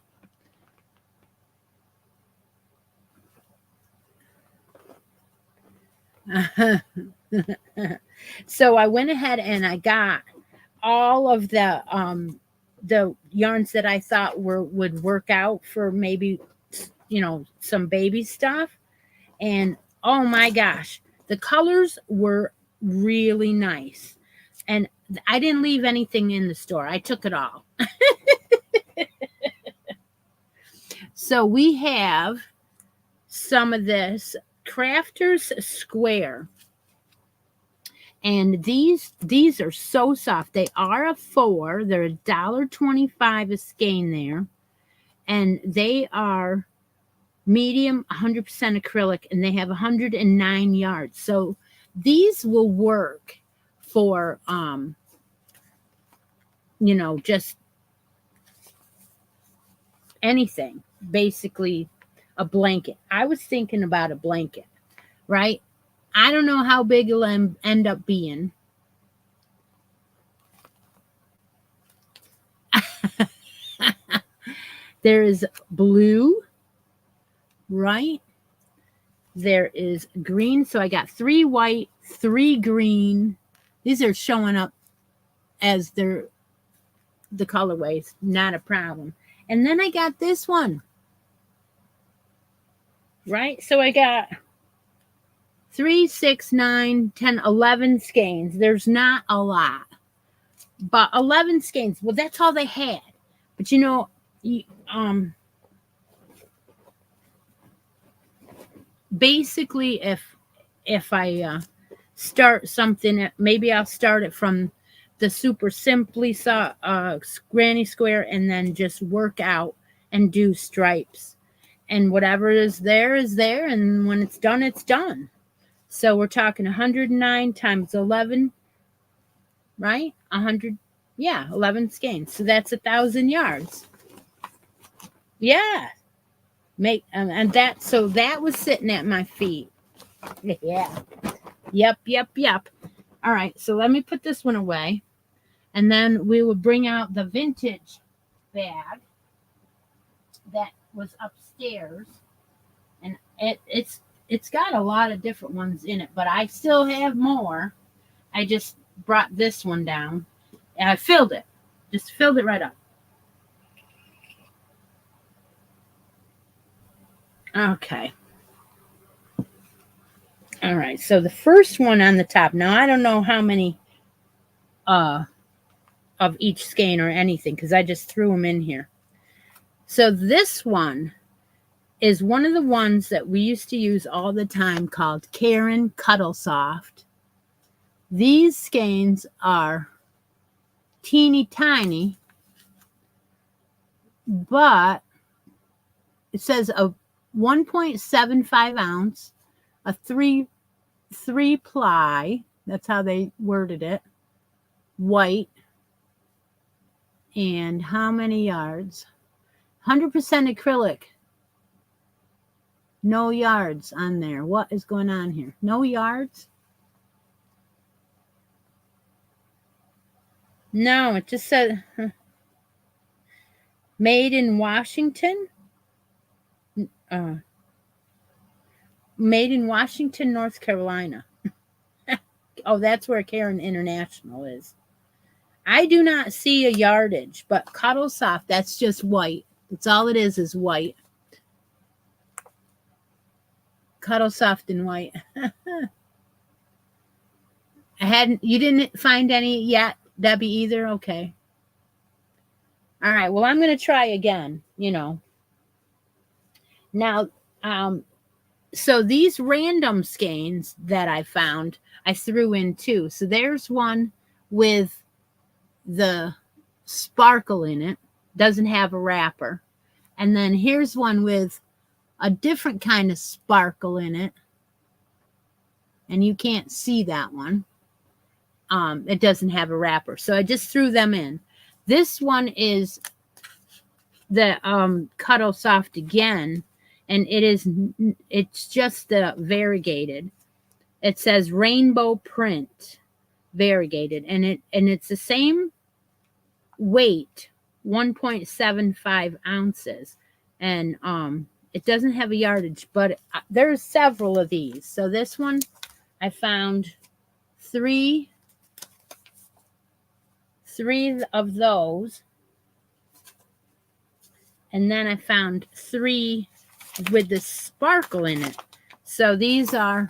So I went ahead and I got all of the yarns that I thought would work out for maybe, some baby stuff. And oh my gosh, the colors were really nice. And I didn't leave anything in the store. I took it all. So we have some of this Crafters Square. And these are so soft. They are a 4. They're $1.25 a skein there. And they are medium 100% acrylic, and they have 109 yards. So these will work for just anything, basically a blanket. I was thinking about a blanket, right? I don't know how big it'll end up being. There is blue, right? There is green. So I got 3 white, 3 green. These are showing up as the colorways, not a problem. And then I got this one, right? So I got 3, 6, 9, 10, 11 skeins. There's not a lot. but 11 skeins. Well, that's all they had. But you know, basically, if I start something, maybe I'll start it from the super simply granny square, and then just work out and do stripes, and whatever is there, and when it's done, it's done. So we're talking 109 times 11, right? 100, yeah, 11 skeins. So that's 1,000 yards. Yeah, and that, so that was sitting at my feet. Yeah. Yep. All right, so let me put this one away, and then we will bring out the vintage bag that was upstairs, and it's got a lot of different ones in it, but I still have more. I just brought this one down, and I filled it, just filled it right up. Okay. All right, so the first one on the top. Now I don't know how many of each skein or anything, because I just threw them in here. So this one is one of the ones that we used to use all the time, called Karen Cuddle Soft. These skeins are teeny tiny, but it says a 1.75 ounce, a three ply, that's how they worded it, white, and how many yards? 100% acrylic. No yards on there. What is going on here? No yards? No, it just said made in Washington. Made in Washington, North Carolina. Oh, that's where Karen International is. I do not see a yardage, but Cuddle Soft, that's just white. That's all it is white. Cuddle Soft and white. You didn't find any yet, Debbie, either? Okay. All right, well, I'm going to try again, Now, so these random skeins that I found, I threw in too. So there's one with the sparkle in it, doesn't have a wrapper. And then here's one with a different kind of sparkle in it. And you can't see that one. It doesn't have a wrapper. So I just threw them in. This one is the Cuddle Soft again, and it's just the variegated. It says rainbow print variegated, and it's the same weight, 1.75 ounces, and it doesn't have a yardage, but there's several of these. So this one, I found three of those, and then I found three with the sparkle in it. So these are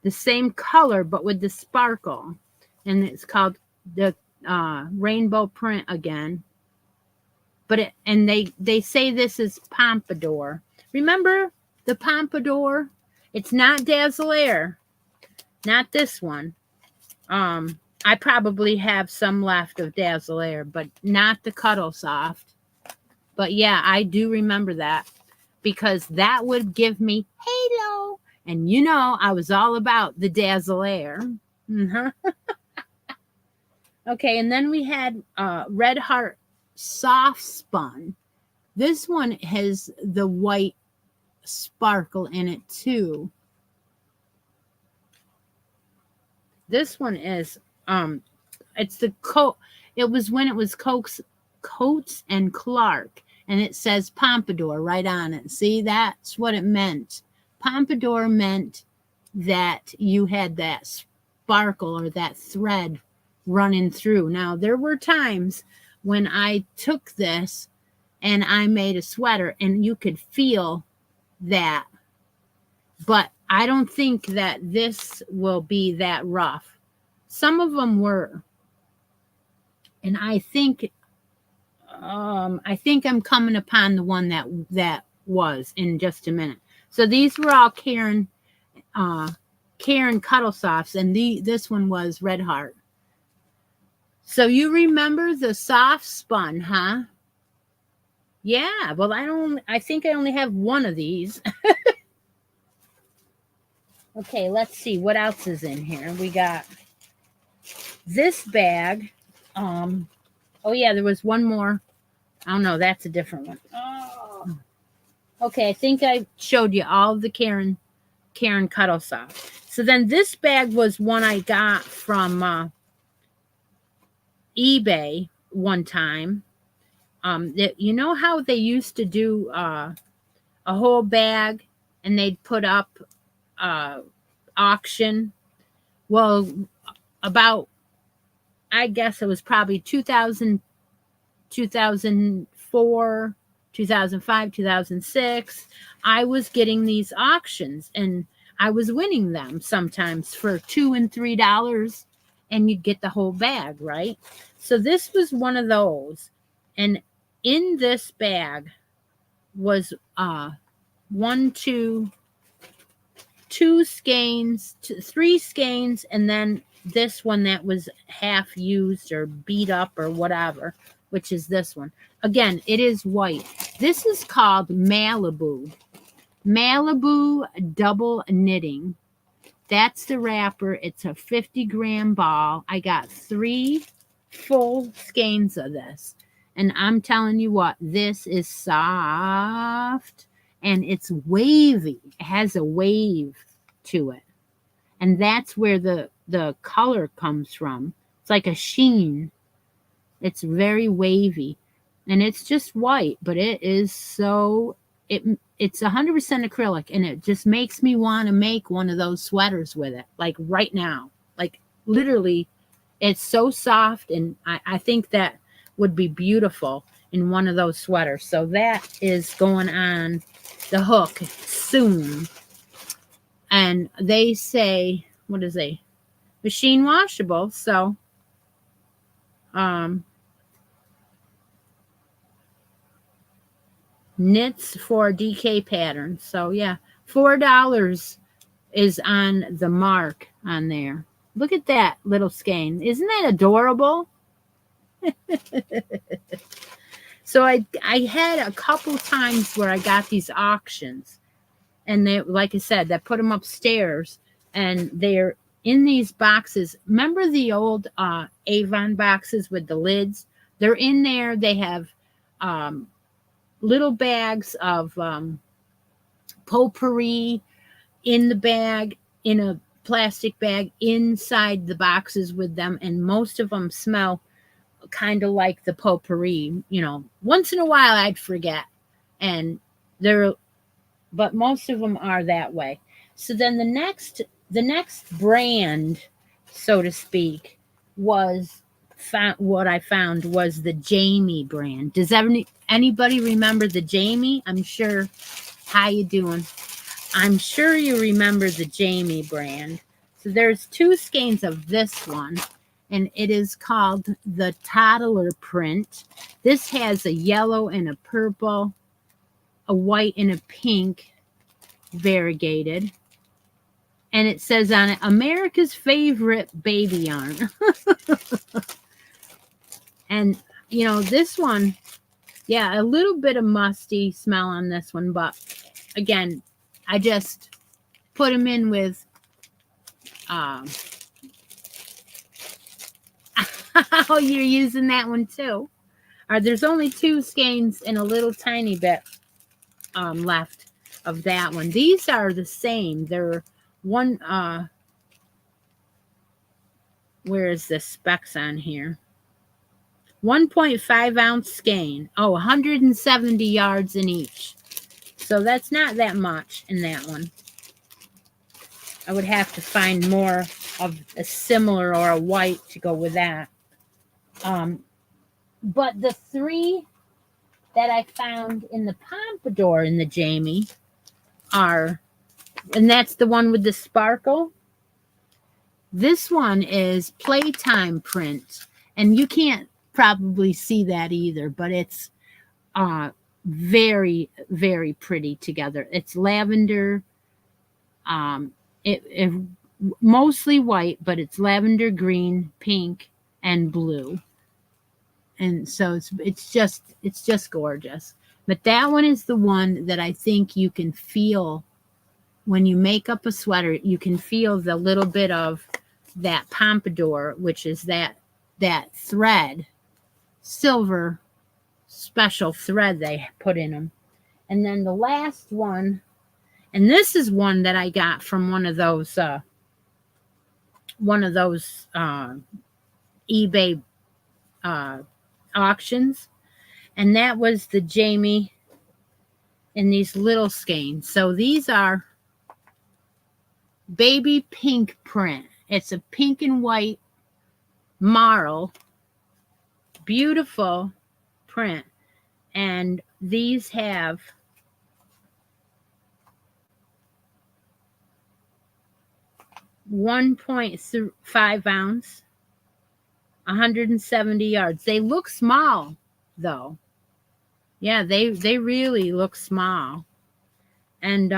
the same color, but with the sparkle, and it's called the rainbow print again. But they say this is Pompadour. Remember the Pompadour? It's not Dazzle, not this one. I probably have some left of Dazzle, but not the Cuddle Soft. But yeah, I do remember that, because that would give me halo. And I was all about the Dazzle. Mm-hmm. Okay, and then we had Red Heart Soft Spun. This one has the white sparkle in it too. This one is it's the coat. It was when it was Coates and Clark, and it says Pompadour right on it. See, that's what it meant. Pompadour meant that you had that sparkle or that thread running through. Now, there were times when I took this and I made a sweater, and you could feel that, but I don't think that this will be that rough. Some of them were. And I think I'm coming upon the one that was in just a minute. So these were all Karen Cuddle Softs, and this one was Red Heart. So you remember the soft spun, huh? Yeah, well, I think I only have one of these. Okay, let's see what else is in here. We got this bag. Oh yeah, there was one more. Oh no, that's a different one. Oh. Okay, I think I showed you all of the Karen Cuddle Soft. So then this bag was one I got from eBay one time. You know how they used to do a whole bag and they'd put up auction? Well, about, I guess it was probably 2000, 2004, 2005, 2006. I was getting these auctions and I was winning them sometimes for $2 and $3, and you'd get the whole bag, right? So this was one of those. And in this bag was two skeins, three skeins, and then this one that was half used or beat up or whatever, which is this one. Again, it is white. This is called Malibu double knitting. That's the wrapper. It's a 50-gram ball. I got 3 full skeins of this. And I'm telling you what, this is soft and it's wavy. It has a wave to it. And that's where the color comes from. It's like a sheen. It's very wavy. And it's just white, but it is so, it's 100% acrylic, and it just makes me want to make one of those sweaters with it, like right now. Like literally, it's so soft, and I think that would be beautiful in one of those sweaters. So that is going on the hook soon. And they say, what is they? Machine washable. So knits for DK pattern. So yeah, $4 is on the mark on there. Look at that little skein. Isn't that adorable? So I had a couple times where I got these auctions, and they, like I said, that put them upstairs, and they're in these boxes. Remember the old Avon boxes with the lids? They're in there. They have little bags of potpourri in the bag, in a plastic bag inside the boxes with them, and most of them smell kind of like the potpourri. You know, once in a while I'd forget, and but most of them are that way. So then the next brand, so to speak, was what I found was the Jamie brand. Does anybody remember the Jamie? I'm sure. How you doing? I'm sure you remember the Jamie brand. So there's 2 skeins of this one, and it is called the Toddler print. This has a yellow and a purple, a white and a pink variegated. And it says on it, America's favorite baby yarn. And, you know, this one, yeah, a little bit of musty smell on this one. But, again, I just put them in with, oh, you're using that one too. There's only 2 skeins and a little tiny bit left of that one. These are the same. They're one, where is the specs on here? 1.5 ounce skein. Oh, 170 yards in each. So that's not that much in that one. I would have to find more of a similar or a white to go with that. But the 3 that I found in the Pompadour in the Jamie are, and that's the one with the sparkle. This one is Playtime print, and you can't probably see that either, but it's very, very pretty together. It's lavender, um, it mostly white, but it's lavender, green, pink, and blue, and so it's just gorgeous. But that one is the one that I think you can feel when you make up a sweater. You can feel the little bit of that pompadour, which is that thread, silver special thread they put in them. And then the last one, and this is one that I got from one of those eBay uh, auctions, and that was the Jamie in these little skeins. So these are baby pink print. It's a pink and white marl, beautiful print, and these have 1.5 ounce, 170 yards. They look small though. Yeah, they really look small. And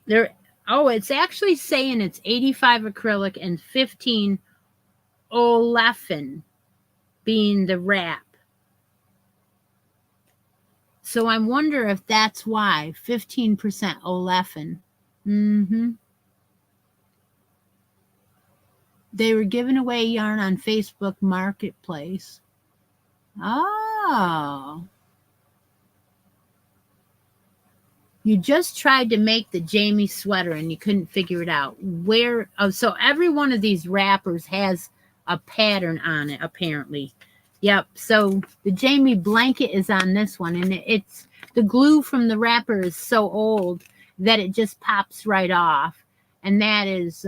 they're, oh, it's actually saying it's 85 acrylic and 15 olefin being the wrap. So I wonder if that's why 15% olefin. They were giving away yarn on Facebook Marketplace. Oh. You just tried to make the Jamie sweater and you couldn't figure it out. Where? Oh, so every one of these wrappers has a pattern on it, apparently. Yep. So the Jamie blanket is on this one, and it's the glue from the wrapper is so old that it just pops right off, and that is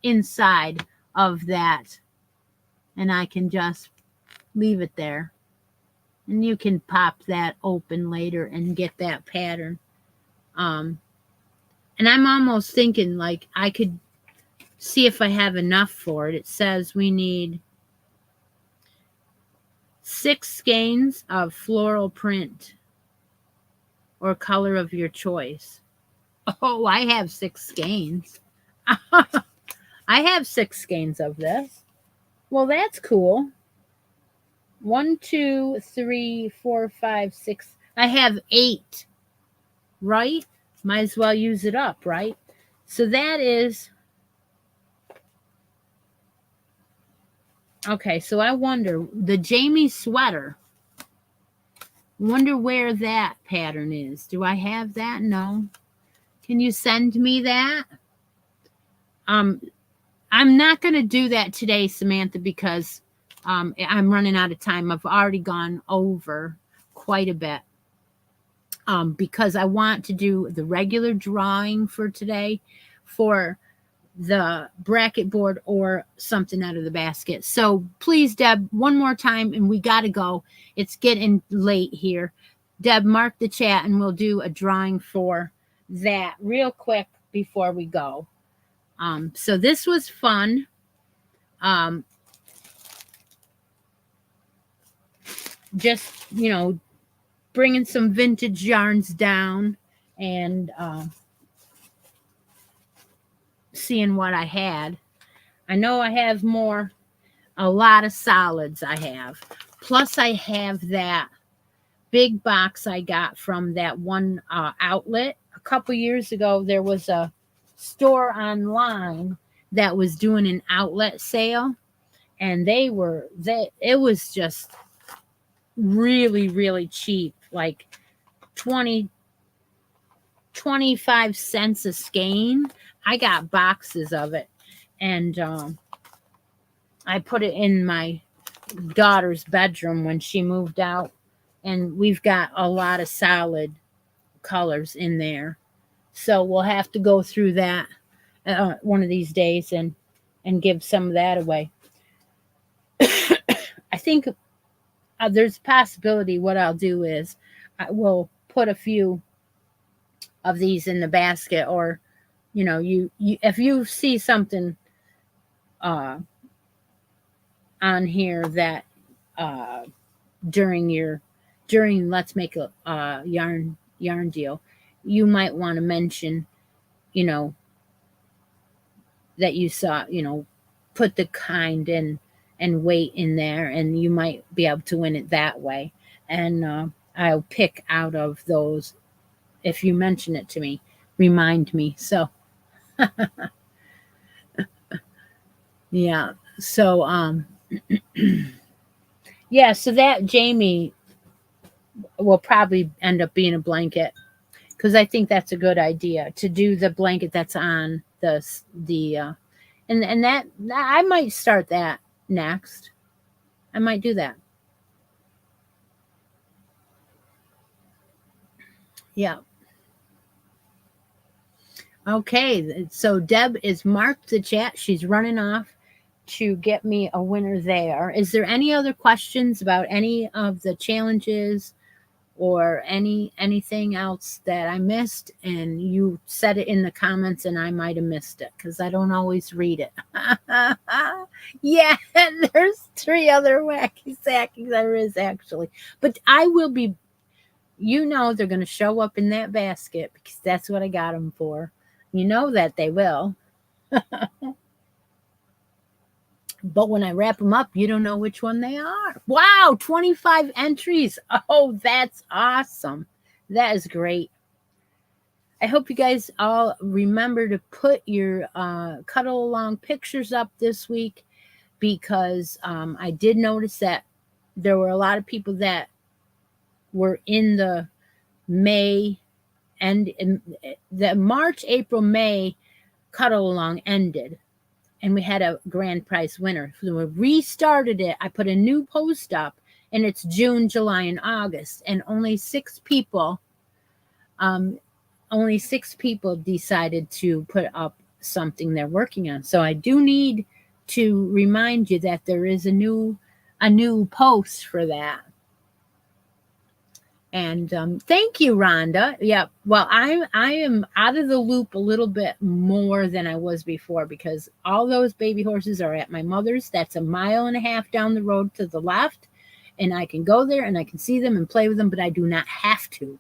inside of that, and I can just leave it there, and you can pop that open later and get that pattern. And I'm almost thinking like I could see if I have enough for it. It says we need 6 skeins of floral print or color of your choice. Oh, I have 6 skeins. I have 6 skeins of this. Well, that's cool. 1, 2, 3, 4, 5, 6. I have 8, right? Might as well use it up, right? So that is, okay, so I wonder, the Jamie sweater, wonder where that pattern is. Do I have that? No. Can you send me that? I'm not going to do that today, Samantha, because I'm running out of time. I've already gone over quite a bit because I want to do the regular drawing for today for the bracket board or something out of the basket. So please, Deb, one more time, and we got to go. It's getting late here. Deb, mark the chat, and we'll do a drawing for that real quick before we go. So this was fun. Just, bringing some vintage yarns down and seeing what I had. I know I have a lot of solids I have. Plus I have that big box I got from that one outlet. A couple years ago, there was a store online that was doing an outlet sale, and it was just really, really cheap, like 25 cents a skein. I got boxes of it, and I put it in my daughter's bedroom when she moved out, and we've got a lot of solid colors in there. So we'll have to go through that one of these days and give some of that away. I think there's a possibility what I'll do is I will put a few of these in the basket, or you if you see something uh on here that uh during let's make a yarn deal, you might want to mention, you know, that you saw, put the kind and weight in there, and you might be able to win it that way. And I'll pick out of those. If you mention it to me, remind me. So yeah. So yeah, so that Jamie will probably end up being a blanket, because I think that's a good idea to do the blanket that's on the and that I might start that next. I might do that. Yeah. Okay. So Deb is marked the chat. She's running off to get me a winner there. Is there any other questions about any of the challenges, or anything else that I missed? And you said it in the comments and I might have missed it because I don't always read it. Yeah, there's 3 other wacky sackies. There is actually. But I will be, they're going to show up in that basket because that's what I got them for. You know that they will. But when I wrap them up, you don't know which one they are. Wow, 25 entries. Oh, that's awesome. That is great. I hope you guys all remember to put your cuddle along pictures up this week, because I did notice that there were a lot of people that were in the May and the March, April, May cuddle along ended, and we had a grand prize winner. So we restarted it. I put a new post up, and it's June, July, and August, and only 6 people decided to put up something they're working on. So I do need to remind you that there is a new post for that. And thank you, Rhonda. Yeah, well, I am out of the loop a little bit more than I was before, because all those baby horses are at my mother's. That's 1.5 miles down the road to the left, and I can go there and I can see them and play with them, but I do not have to.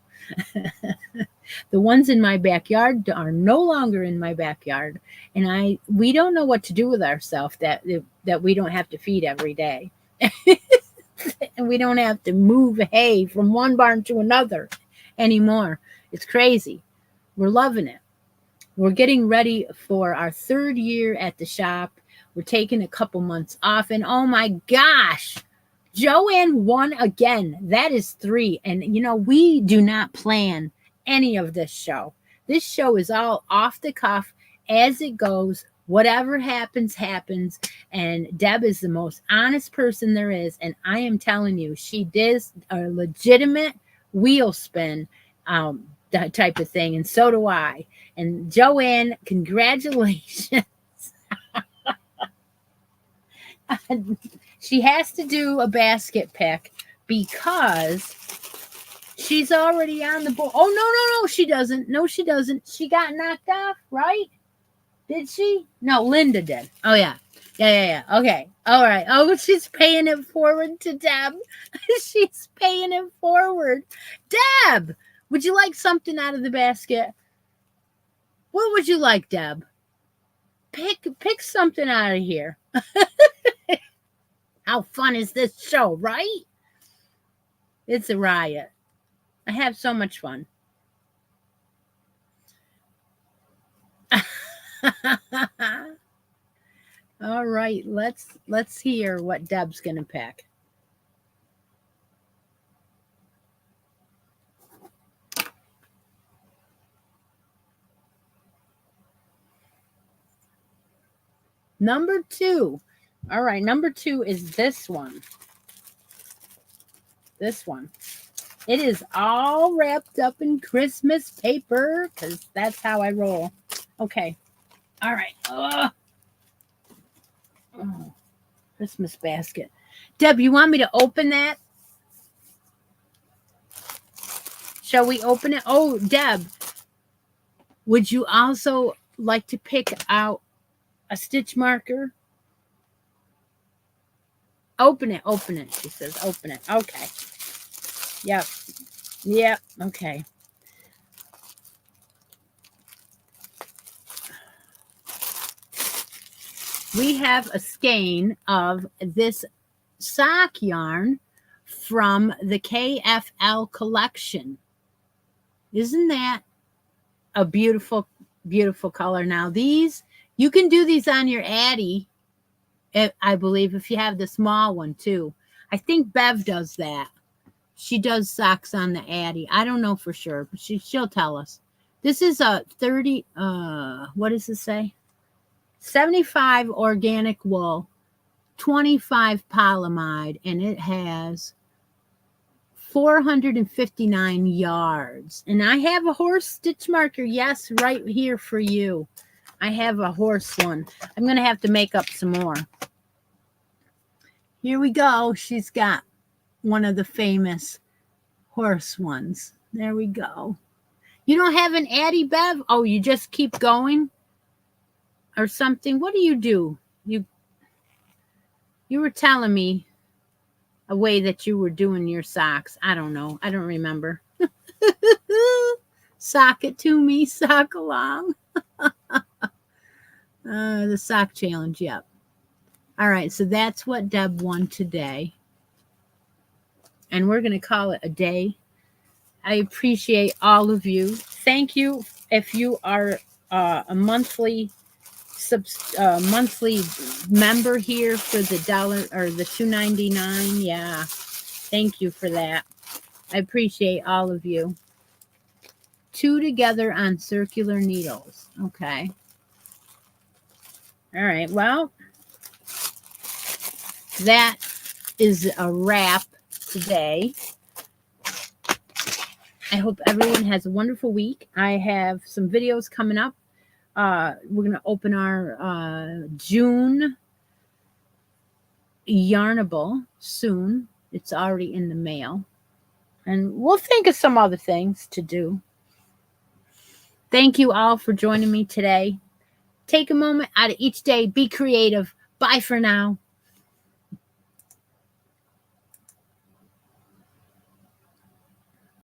The ones in my backyard are no longer in my backyard, and we don't know what to do with ourselves that we don't have to feed every day. And we don't have to move hay from one barn to another anymore. It's crazy. We're loving it. We're getting ready for our 3rd year at the shop. We're taking a couple months off, and oh my gosh, Joanne won again. That is 3. And we do not plan any of this show. This show is all off the cuff as it goes. Whatever happens, happens. And Deb is the most honest person there is. And I am telling you, she did a legitimate wheel spin that type of thing. And so do I. And Joanne, congratulations. She has to do a basket pick because she's already on the board. Oh, no, she doesn't. No, she doesn't. She got knocked off, right? Did she? No, Linda did. Oh, yeah. Yeah. Okay. All right. Oh, she's paying it forward to Deb. She's paying it forward. Deb, would you like something out of the basket? What would you like, Deb? Pick something out of here. How fun is this show, right? It's a riot. I have so much fun. All right, let's hear what Deb's gonna pick. Number 2. All right, number 2 is this one. This one. It is all wrapped up in Christmas paper, because that's how I roll. Okay. All right. Oh, Christmas basket. Deb, you want me to open that? Shall we open it? Oh, Deb, Would you also like to pick out a stitch marker? Open it, she says. Open it. Okay. Yep, okay. We have a skein of this sock yarn from the KFL collection. Isn't that a beautiful, beautiful color? Now these, you can do these on your Addy, I believe, if you have the small one too. I think Bev does that. She does socks on the Addy. I don't know for sure, but she'll tell us. This is a 30, what does it say? 75 organic wool, 25 polyamide, and it has 459 yards. And I have a horse stitch marker. Yes, right here for you. I have a horse one. I'm going to have to make up some more. Here we go. She's got one of the famous horse ones. There we go. You don't have an Addy, Bev? Oh, you just keep going or something? What do? You were telling me a way that you were doing your socks. I don't know. I don't remember. Sock it to me. Sock along. The sock challenge. Yep. All right. So that's what Deb won today. And we're going to call it a day. I appreciate all of you. Thank you if you are a monthly member here for the $1 or the $2.99. Yeah, thank you for that. I appreciate all of you. 2 together on circular needles. Okay. All right. Well, that is a wrap today. I hope everyone has a wonderful week. I have some videos coming up. We're going to open our June Yarnable soon. It's already in the mail. And we'll think of some other things to do. Thank you all for joining me today. Take a moment out of each day. Be creative. Bye for now.